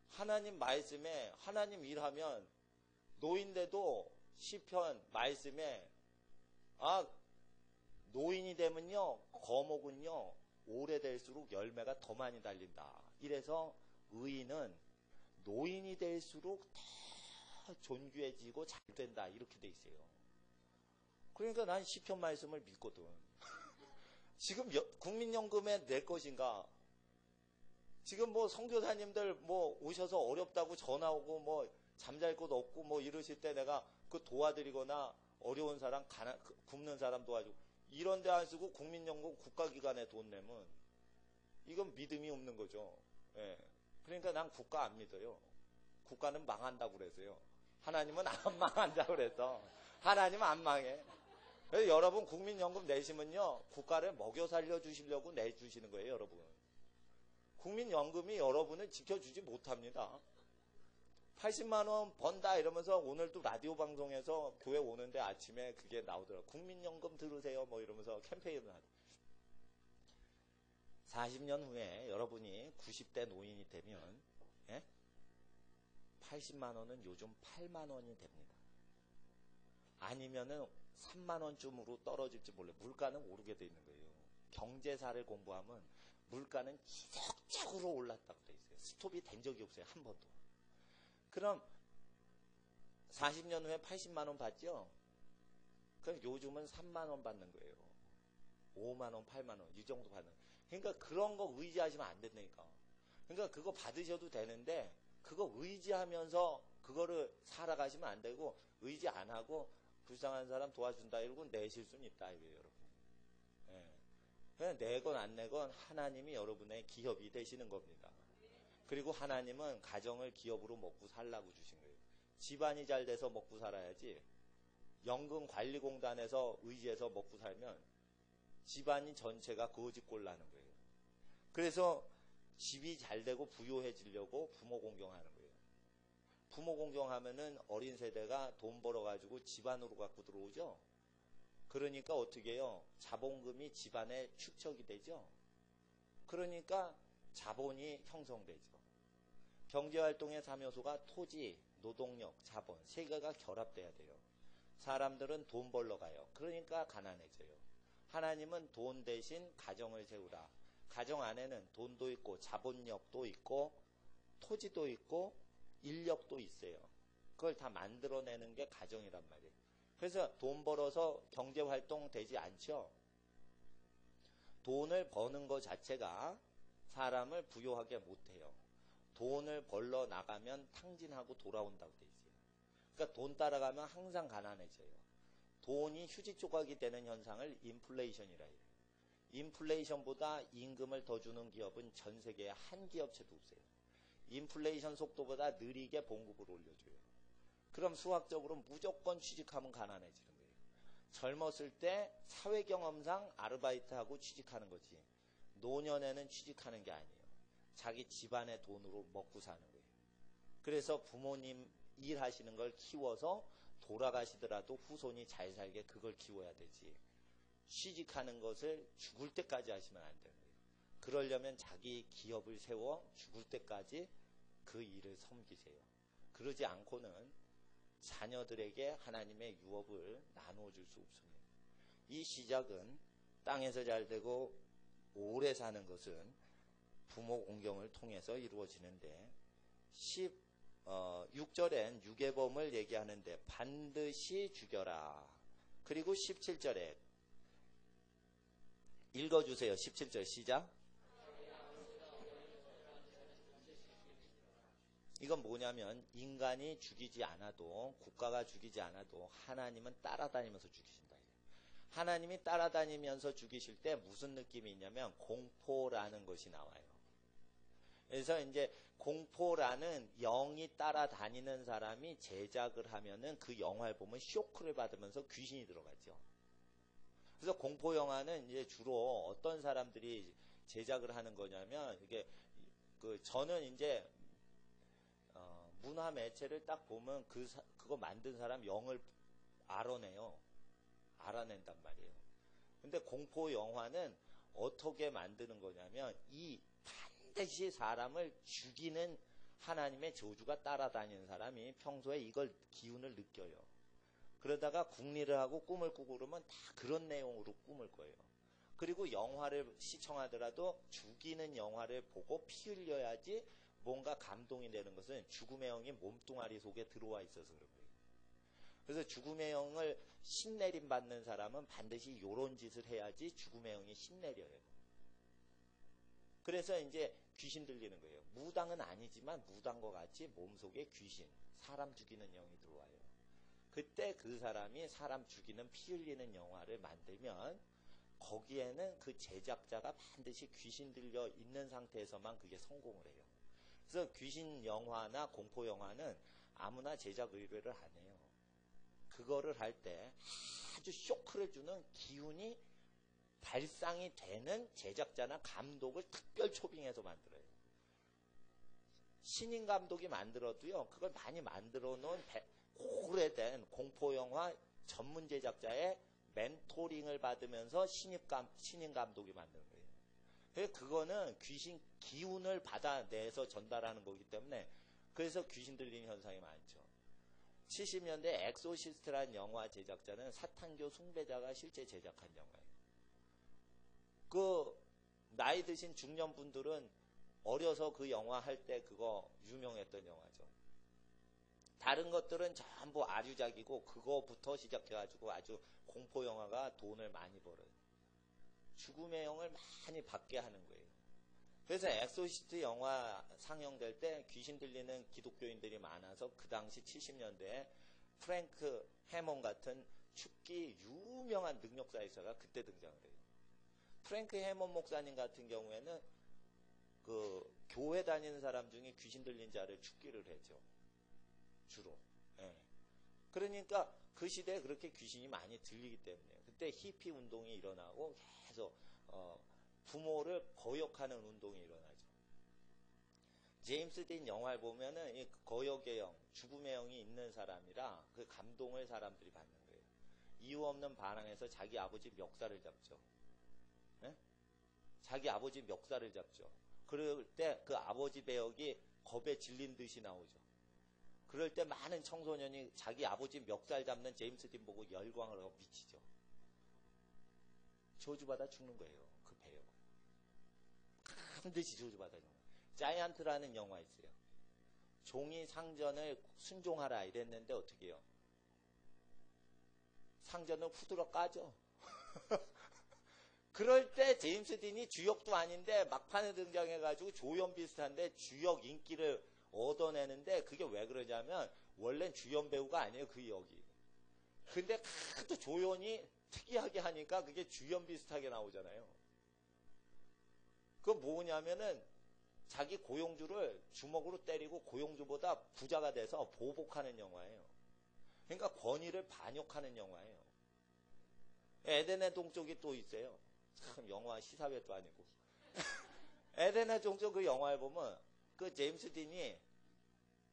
하나님 말씀에 하나님 일하면 노인돼도 시편 말씀에 노인이 되면요 거목은요 오래될수록 열매가 더 많이 달린다. 이래서 의인은 노인이 될수록 더 존귀해지고 잘 된다. 이렇게 돼 있어요. 그러니까 난 시편 말씀을 믿거든. 지금 국민연금에 낼 것인가? 지금 뭐 선교사님들 오셔서 어렵다고 전화 오고 잠잘 곳 없고 이러실 때 내가 그 도와드리거나 어려운 사람 굶는 사람 도와주고 이런 데 안 쓰고 국민연금 국가기관에 돈 내면 이건 믿음이 없는 거죠. 예. 그러니까 난 국가 안 믿어요. 국가는 망한다고 그래서요. 하나님은 안 망한다고 그래서 하나님은 안 망해. 그래서 여러분 국민연금 내시면요 국가를 먹여 살려주시려고 내주시는 거예요. 여러분 국민연금이 여러분을 지켜주지 못합니다. 80만 원 번다 이러면서 오늘도 라디오 방송에서 교회 오는데 아침에 그게 나오더라고요. 국민연금 들으세요 이러면서 캠페인을 하죠. 40년 후에 여러분이 90대 노인이 되면 80만 원은 요즘 8만 원이 됩니다. 아니면은 3만 원쯤으로 떨어질지 몰라요. 물가는 오르게 돼 있는 거예요. 경제사를 공부하면 물가는 지속적으로 올랐다고 돼 있어요. 스톱이 된 적이 없어요. 한 번도. 그럼 40년 후에 80만 원 받죠? 그럼 요즘은 3만 원 받는 거예요. 5만 원, 8만 원 이 정도 받는 거예요. 그러니까 그런 거 의지하시면 안 된다니까. 그러니까 그거 받으셔도 되는데 그거 의지하면서 그거를 살아가시면 안 되고 의지 안 하고 불쌍한 사람 도와준다 이러고 내실 수는 있다 이거예요. 여러분. 그냥 내건 안 내건 하나님이 여러분의 기업이 되시는 겁니다. 그리고 하나님은 가정을 기업으로 먹고 살라고 주신 거예요. 집안이 잘 돼서 먹고 살아야지 연금관리공단에서 의지해서 먹고 살면 집안이 전체가 거지꼴 나는 거예요. 그래서 집이 잘 되고 부유해지려고 부모 공경하는 거예요. 부모 공경하면은 어린 세대가 돈 벌어가지고 집안으로 갖고 들어오죠. 그러니까 어떻게 해요? 자본금이 집안에 축적이 되죠. 그러니까 자본이 형성되죠. 경제활동의 3요소가 토지, 노동력, 자본, 세 개가 결합돼야 돼요. 사람들은 돈 벌러 가요. 그러니까 가난해져요. 하나님은 돈 대신 가정을 세우라. 가정 안에는 돈도 있고 자본력도 있고 토지도 있고 인력도 있어요. 그걸 다 만들어내는 게 가정이란 말이에요. 그래서 돈 벌어서 경제활동 되지 않죠. 돈을 버는 것 자체가 사람을 부유하게 못해요. 돈을 벌러 나가면 탕진하고 돌아온다고 돼 있어요. 그러니까 돈 따라가면 항상 가난해져요. 돈이 휴지 조각이 되는 현상을 인플레이션이라 해요. 인플레이션보다 임금을 더 주는 기업은 전 세계에 한 기업체도 없어요. 인플레이션 속도보다 느리게 봉급을 올려줘요. 그럼 수학적으로 무조건 취직하면 가난해지는 거예요. 젊었을 때 사회 경험상 아르바이트하고 취직하는 거지. 노년에는 취직하는 게 아니에요. 자기 집안의 돈으로 먹고 사는 거예요. 그래서 부모님 일하시는 걸 키워서 돌아가시더라도 후손이 잘 살게 그걸 키워야 되지. 취직하는 것을 죽을 때까지 하시면 안 되는 거예요. 그러려면 자기 기업을 세워 죽을 때까지 그 일을 섬기세요. 그러지 않고는 자녀들에게 하나님의 유업을 나누어 줄 수 없습니다. 이 시작은 땅에서 잘 되고 오래 사는 것은 부모 공경을 통해서 이루어지는데 6절엔 유괴범을 얘기하는데 반드시 죽여라. 그리고 17절에 읽어주세요. 17절 시작. 이건 뭐냐면 인간이 죽이지 않아도 국가가 죽이지 않아도 하나님은 따라다니면서 죽이신다. 하나님이 따라다니면서 죽이실 때 무슨 느낌이 있냐면 공포라는 것이 나와요. 그래서 이제 공포라는 영이 따라다니는 사람이 제작을 하면은 그 영화를 보면 쇼크를 받으면서 귀신이 들어가죠. 그래서 공포 영화는 이제 주로 어떤 사람들이 제작을 하는 거냐면 이게 저는 이제 문화 매체를 딱 보면 그거 만든 사람 영을 알아낸단 말이에요. 근데 공포 영화는 어떻게 만드는 거냐면 반드시 사람을 죽이는 하나님의 저주가 따라다니는 사람이 평소에 이걸 기운을 느껴요. 그러다가 궁리를 하고 꿈을 꾸고 그러면 다 그런 내용으로 꿈을 거예요. 그리고 영화를 시청하더라도 죽이는 영화를 보고 피 흘려야지 뭔가 감동이 되는 것은 죽음의 영이 몸뚱아리 속에 들어와 있어서 그런 거예요. 그래서 죽음의 영을 신내림 받는 사람은 반드시 이런 짓을 해야지 죽음의 영이 신내려요. 그래서 이제 귀신 들리는 거예요. 무당은 아니지만 무당과 같이 몸속에 귀신, 사람 죽이는 영이 들어와요. 그때 그 사람이 사람 죽이는 피 흘리는 영화를 만들면 거기에는 그 제작자가 반드시 귀신 들려 있는 상태에서만 그게 성공을 해요. 그래서 귀신 영화나 공포 영화는 아무나 제작 의뢰를 안 해요. 그거를 할 때 아주 쇼크를 주는 기운이 발상이 되는 제작자나 감독을 특별 초빙해서 만들어요. 신인 감독이 만들어도요, 그걸 많이 만들어 놓은 오래된 공포영화 전문 제작자의 멘토링을 받으면서 신인 감독이 만드는 거예요. 그거는 귀신 기운을 받아내서 전달하는 거기 때문에 그래서 귀신 들리는 현상이 많죠. 70년대 엑소시스트라는 영화 제작자는 사탄교 숭배자가 실제 제작한 영화예요. 나이 드신 중년분들은 어려서 그 영화 할 때 그거 유명했던 영화죠. 다른 것들은 전부 아류작이고 그거부터 시작해가지고 아주 공포 영화가 돈을 많이 벌어요. 죽음의 영을 많이 받게 하는 거예요. 그래서 엑소시스트 영화 상영될 때 귀신 들리는 기독교인들이 많아서 그 당시 70년대에 프랭크 해먼 같은 축기 유명한 능력사이사가 그때 등장을 해요. 프랭크 해먼 목사님 같은 경우에는 교회 다니는 사람 중에 귀신 들린 자를 축기를 해죠. 주로. 예. 그러니까 그 시대에 그렇게 귀신이 많이 들리기 때문에 그때 히피 운동이 일어나고 계속 부모를 거역하는 운동이 일어나죠. 제임스 딘 영화를 보면은 이 거역의 영, 죽음의 영이 있는 사람이라 그 감동을 사람들이 받는 거예요. 이유 없는 반항에서 자기 아버지 멱살을 잡죠. 네? 자기 아버지 멱살을 잡죠. 그럴 때 그 아버지 배역이 겁에 질린 듯이 나오죠. 그럴 때 많은 청소년이 자기 아버지 멱살 잡는 제임스 딘 보고 열광을 하고 미치죠. 저주받아 죽는 거예요. 그 배역. 반드시 저주받아 죽는 거예요. 자이언트라는 영화 있어요. 종이 상전을 순종하라 이랬는데 어떻게 해요? 상전을 후드러 까죠. 그럴 때 제임스 딘이 주역도 아닌데 막판에 등장해가지고 조연 비슷한데 주역 인기를 얻어내는데 그게 왜 그러냐면 원래는 주연 배우가 아니에요. 그 역이. 근데 하도 조연이 특이하게 하니까 그게 주연 비슷하게 나오잖아요. 그거 뭐냐면은 자기 고용주를 주먹으로 때리고 고용주보다 부자가 돼서 보복하는 영화예요. 그러니까 권위를 반역하는 영화예요. 에덴의 동쪽이 또 있어요. 참 영화 시사회도 아니고. 에덴의 동쪽 그 영화에 보면 그 제임스 딘이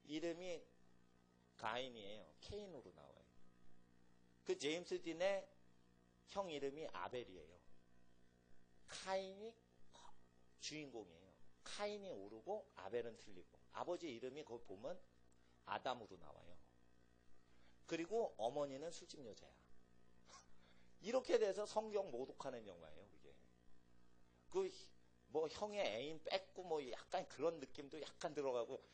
이름이 가인이에요. 케인으로 나와요. 그 제임스 딘의 형 이름이 아벨이에요. 카인이 주인공이에요. 카인이 오르고 아벨은 틀리고 아버지 이름이 거기 보면 아담으로 나와요. 그리고 어머니는 술집 여자야. 이렇게 돼서 성경 모독하는 영화예요. 그게. 그 뭐 형의 애인 뺏고 뭐 약간 그런 느낌도 약간 들어가고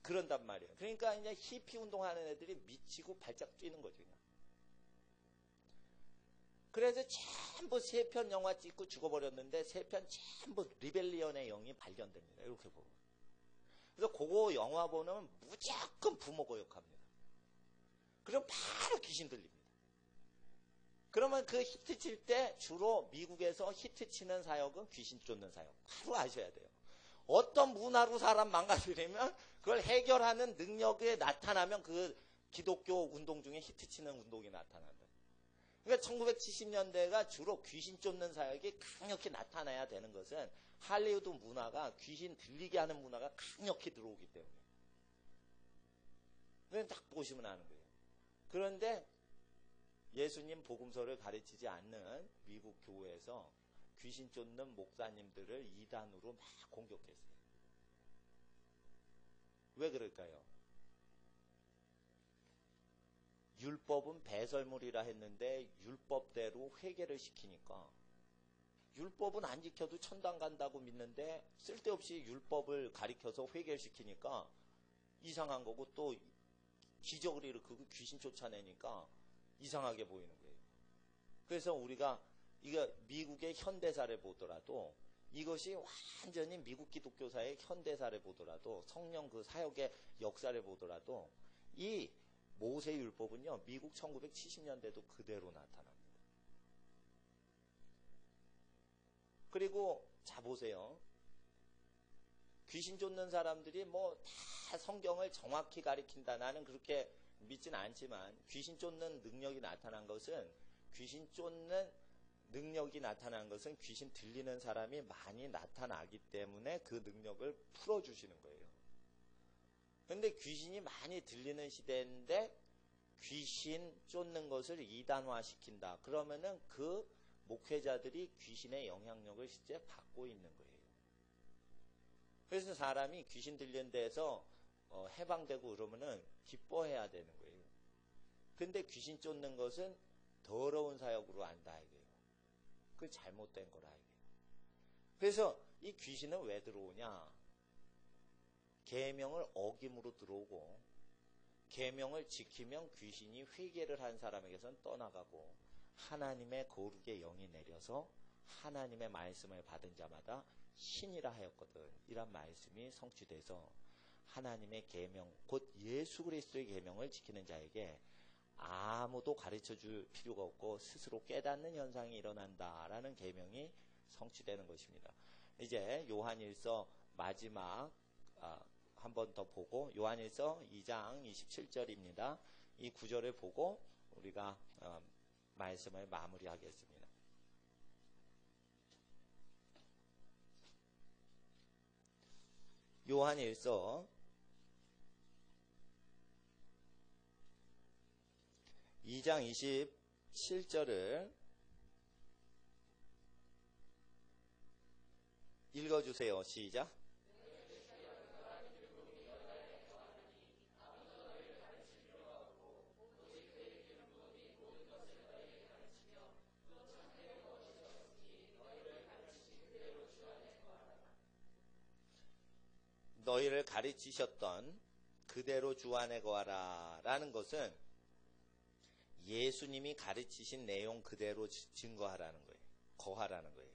그런단 말이에요. 그러니까 이제 히피 운동하는 애들이 미치고 발작 뛰는 거죠. 그냥. 그래서 전부 3편 영화 찍고 죽어버렸는데 3편 전부 리벨리언의 영이 발견됩니다. 이렇게 보고. 그래서 그거 영화 보면 무조건 부모 거역합니다. 그럼 바로 귀신 들립니다. 그러면 그 히트 칠 때 주로 미국에서 히트 치는 사역은 귀신 쫓는 사역. 바로 아셔야 돼요. 어떤 문화로 사람 망가뜨리면 그걸 해결하는 능력이 나타나면 그 기독교 운동 중에 히트 치는 운동이 나타난다. 그러니까 1970년대가 주로 귀신 쫓는 사역이 강력히 나타나야 되는 것은 할리우드 문화가 귀신 들리게 하는 문화가 강력히 들어오기 때문에. 그냥 딱 보시면 아는 거예요. 그런데 예수님 복음서를 가르치지 않는 미국 교회에서 귀신 쫓는 목사님들을 이단으로 막 공격했어요. 왜 그럴까요? 율법은 배설물이라 했는데 율법대로 회개를 시키니까 율법은 안 지켜도 천당 간다고 믿는데 쓸데없이 율법을 가리켜서 회개를 시키니까 이상한 거고 또 기적을 일으키고 귀신 쫓아내니까 이상하게 보이는 거예요. 그래서 우리가 이거 미국의 현대사를 보더라도 이것이 완전히 미국 기독교사의 현대사를 보더라도 성령 그 사역의 역사를 보더라도 이 모세율법은요 미국 1970년대도 그대로 나타납니다. 그리고 자 보세요. 귀신 쫓는 사람들이 뭐 다 성경을 정확히 가리킨다. 나는 그렇게 믿지는 않지만 귀신 쫓는 능력이 나타난 것은 귀신 쫓는 능력이 나타난 것은 귀신 들리는 사람이 많이 나타나기 때문에 그 능력을 풀어주시는 거예요. 그런데 귀신이 많이 들리는 시대인데 귀신 쫓는 것을 이단화시킨다. 그러면은 그 목회자들이 귀신의 영향력을 실제 받고 있는 거예요. 그래서 사람이 귀신 들리는 데에서 해방되고 그러면은 기뻐해야 되는 거예요. 근데 귀신 쫓는 것은 더러운 사역으로 안다 이거예요. 그 잘못된 거라 이거예요. 그래서 이 귀신은 왜 들어오냐? 계명을 어김으로 들어오고 계명을 지키면 귀신이 회개를 한 사람에게선 떠나가고 하나님의 거룩의 영이 내려서 하나님의 말씀을 받은 자마다 신이라 하였거든. 이란 말씀이 성취돼서 하나님의 계명, 곧 예수 그리스도의 계명을 지키는 자에게 아무도 가르쳐줄 필요가 없고 스스로 깨닫는 현상이 일어난다라는 계명이 성취되는 것입니다. 이제 요한일서 마지막 한 번 더 보고 요한일서 2장 27절입니다. 이 구절을 보고 우리가 말씀을 마무리하겠습니다. 요한일서 2장 27절을 읽어주세요. 시작. 너희를 가르치셨던 그대로 주 안에 거하라 라는 것은 예수님이 가르치신 내용 그대로 증거하라는 거예요. 거하라는 거예요.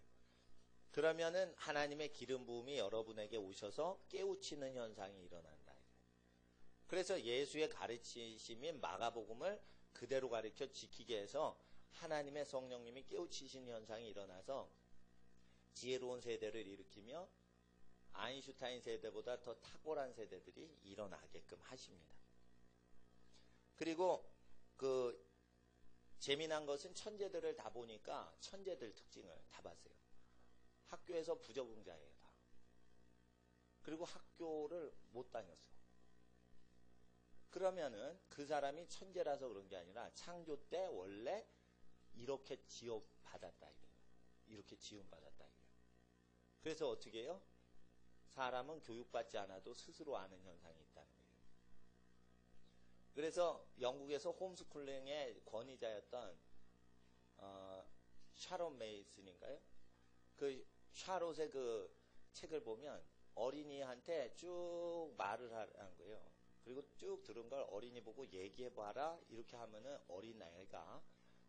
그러면은 하나님의 기름 부음이 여러분에게 오셔서 깨우치는 현상이 일어난다. 그래서 예수의 가르치심인 마가복음을 그대로 가르쳐 지키게 해서 하나님의 성령님이 깨우치신 현상이 일어나서 지혜로운 세대를 일으키며 아인슈타인 세대보다 더 탁월한 세대들이 일어나게끔 하십니다. 그리고 재미난 것은 천재들을 다 보니까 천재들 특징을 다 봤어요. 학교에서 부적응자예요, 다. 그리고 학교를 못 다녔어. 그러면은 그 사람이 천재라서 그런 게 아니라 창조 때 원래 이렇게 지어받았다 이거예요. 이렇게 지음받았다 이거예요. 그래서 어떻게 해요? 사람은 교육받지 않아도 스스로 아는 현상이 있다는 거예요. 그래서 영국에서 홈스쿨링의 권위자였던 샤롯 메이슨인가요? 그 샤롯의 그 책을 보면 어린이한테 쭉 말을 하라는 거예요. 그리고 쭉 들은 걸 어린이 보고 얘기해봐라 이렇게 하면은 어린아이가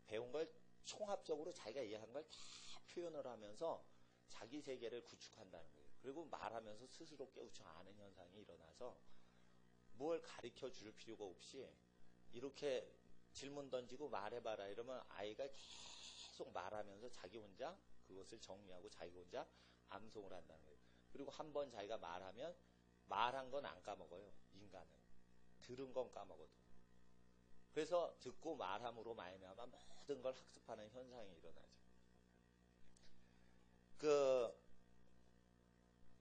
배운 걸 총합적으로 자기가 이해한 걸 다 표현을 하면서 자기 세계를 구축한다는 거예요. 그리고 말하면서 스스로 깨우쳐 아는 현상이 일어나서 뭘 가르쳐 줄 필요가 없이 이렇게 질문 던지고 말해봐라 이러면 아이가 계속 말하면서 자기 혼자 그것을 정리하고 자기 혼자 암송을 한다는 거예요. 그리고 한 번 자기가 말하면 말한 건 안 까먹어요. 인간은. 들은 건 까먹어도. 그래서 듣고 말함으로 말미암아 모든 걸 학습하는 현상이 일어나죠.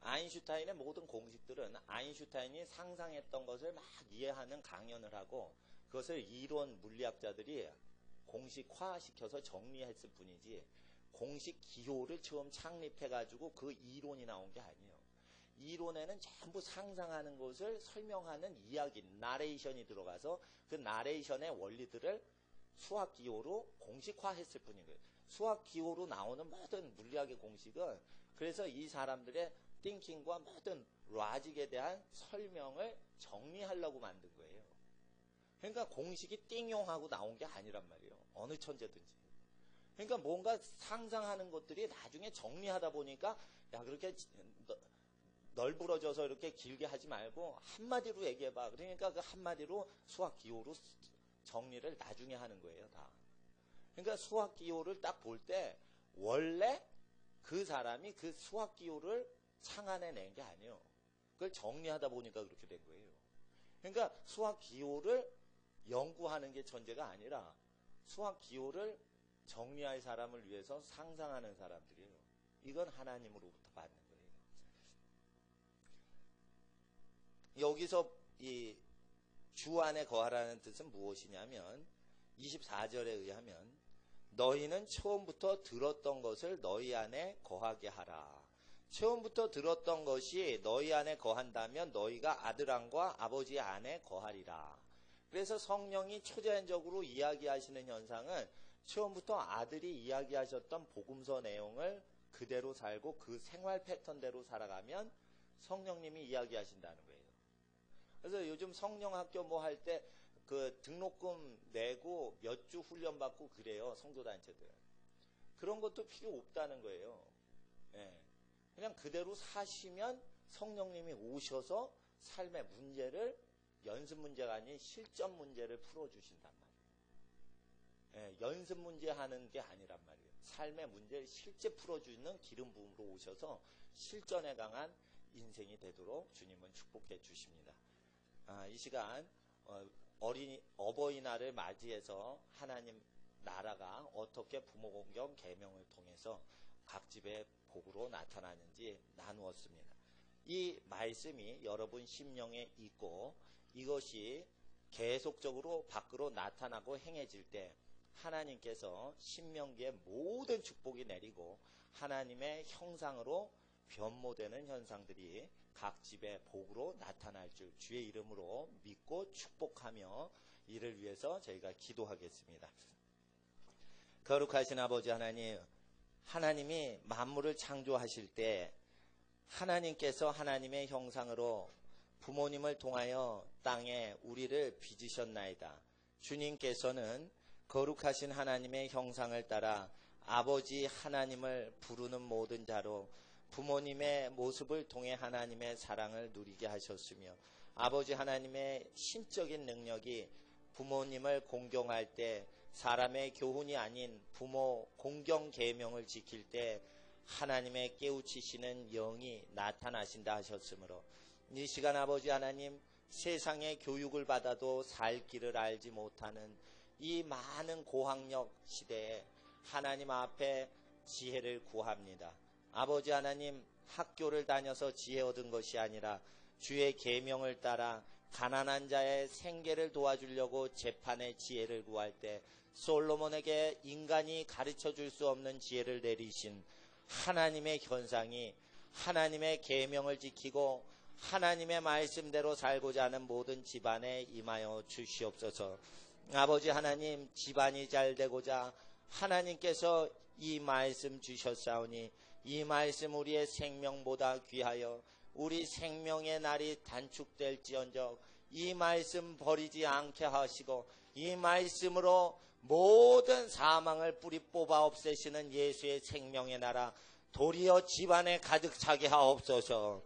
아인슈타인의 모든 공식들은 아인슈타인이 상상했던 것을 막 이해하는 강연을 하고 그것을 이론 물리학자들이 공식화시켜서 정리했을 뿐이지 공식 기호를 처음 창립해가지고 그 이론이 나온 게 아니에요. 이론에는 전부 상상하는 것을 설명하는 이야기, 나레이션이 들어가서 그 나레이션의 원리들을 수학 기호로 공식화했을 뿐인 거예요. 수학 기호로 나오는 모든 물리학의 공식은 그래서 이 사람들의 띵킹과 모든 로직에 대한 설명을 정리하려고 만든 거예요. 그러니까 공식이 띵용하고 나온 게 아니란 말이에요. 어느 천재든지. 그러니까 뭔가 상상하는 것들이 나중에 정리하다 보니까 야 그렇게 널브러져서 이렇게 길게 하지 말고 한마디로 얘기해봐. 그러니까 그 한마디로 수학 기호로 정리를 나중에 하는 거예요. 다. 그러니까 수학 기호를 딱 볼 때 원래 그 사람이 그 수학 기호를 창안해낸 게 아니에요. 그걸 정리하다 보니까 그렇게 된 거예요. 그러니까 수학 기호를 연구하는 게 천재가 아니라 수학 기호를 정리할 사람을 위해서 상상하는 사람들이에요. 이건 하나님으로부터 받는 거예요. 여기서 이 주 안에 거하라는 뜻은 무엇이냐면 24절에 의하면 너희는 처음부터 들었던 것을 너희 안에 거하게 하라. 처음부터 들었던 것이 너희 안에 거한다면 너희가 아들 안과 아버지 안에 거하리라. 그래서 성령이 초자연적으로 이야기하시는 현상은 처음부터 아들이 이야기하셨던 복음서 내용을 그대로 살고 그 생활 패턴대로 살아가면 성령님이 이야기하신다는 거예요. 그래서 요즘 성령학교 뭐 할 때 그 등록금 내고 몇 주 훈련받고 그래요. 성도단체들. 그런 것도 필요 없다는 거예요. 예. 그냥 그대로 사시면 성령님이 오셔서 삶의 문제를 연습 문제가 아닌 실전 문제를 풀어주신단 말이에요. 예. 연습 문제 하는 게 아니란 말이에요. 삶의 문제를 실제 풀어주는 기름 부음으로 오셔서 실전에 강한 인생이 되도록 주님은 축복해 주십니다. 이 시간 어버이날을 맞이해서 하나님 나라가 어떻게 부모 공경 계명을 통해서 각 집의 복으로 나타나는지 나누었습니다. 이 말씀이 여러분 심령에 있고 이것이 계속적으로 밖으로 나타나고 행해질 때 하나님께서 신명기의 모든 축복이 내리고 하나님의 형상으로 변모되는 현상들이 각 집의 복으로 나타날 줄 주의 이름으로 믿고 축복하며 이를 위해서 저희가 기도하겠습니다. 거룩하신 아버지 하나님, 하나님이 만물을 창조하실 때 하나님께서 하나님의 형상으로 부모님을 통하여 땅에 우리를 빚으셨나이다. 주님께서는 거룩하신 하나님의 형상을 따라 아버지 하나님을 부르는 모든 자로 부모님의 모습을 통해 하나님의 사랑을 누리게 하셨으며 아버지 하나님의 신적인 능력이 부모님을 공경할 때 사람의 교훈이 아닌 부모 공경 계명을 지킬 때 하나님의 깨우치시는 영이 나타나신다 하셨으므로 이 시간 아버지 하나님 세상의 교육을 받아도 살 길을 알지 못하는 이 많은 고학력 시대에 하나님 앞에 지혜를 구합니다. 아버지 하나님 학교를 다녀서 지혜 얻은 것이 아니라 주의 계명을 따라 가난한 자의 생계를 도와주려고 재판의 지혜를 구할 때 솔로몬에게 인간이 가르쳐 줄 수 없는 지혜를 내리신 하나님의 현상이 하나님의 계명을 지키고 하나님의 말씀대로 살고자 하는 모든 집안에 임하여 주시옵소서. 아버지 하나님 집안이 잘 되고자 하나님께서 이 말씀 주셨사오니 이 말씀 우리의 생명보다 귀하여 우리 생명의 날이 단축될지언정 이 말씀 버리지 않게 하시고 이 말씀으로 모든 사망을 뿌리 뽑아 없애시는 예수의 생명의 나라 도리어 집안에 가득 차게 하옵소서.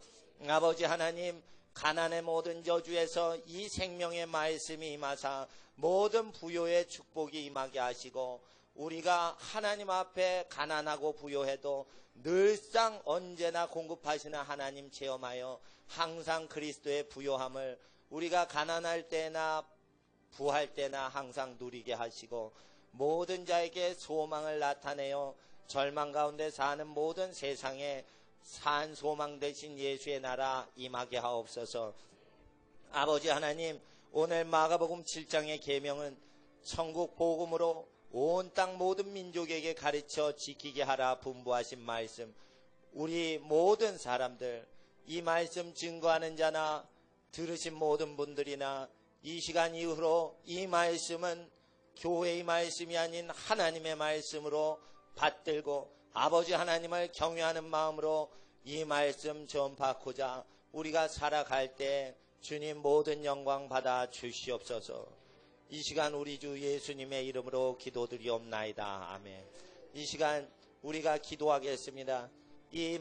아버지 하나님 가난의 모든 저주에서 이 생명의 말씀이 임하사 모든 부요의 축복이 임하게 하시고 우리가 하나님 앞에 가난하고 부요해도 늘상 언제나 공급하시는 하나님 체험하여 항상 그리스도의 부요함을 우리가 가난할 때나 부할 때나 항상 누리게 하시고 모든 자에게 소망을 나타내어 절망 가운데 사는 모든 세상에 산 소망 되신 예수의 나라 임하게 하옵소서. 아버지 하나님 오늘 마가복음 7장의 계명은 천국 복음으로 온 땅 모든 민족에게 가르쳐 지키게 하라 분부하신 말씀 우리 모든 사람들 이 말씀 증거하는 자나 들으신 모든 분들이나 이 시간 이후로 이 말씀은 교회의 말씀이 아닌 하나님의 말씀으로 받들고 아버지 하나님을 경외하는 마음으로 이 말씀 전파하고자 우리가 살아갈 때 주님 모든 영광 받아 주시옵소서. 이 시간 우리 주 예수님의 이름으로 기도드리옵나이다. 아멘. 이 시간 우리가 기도하겠습니다. 이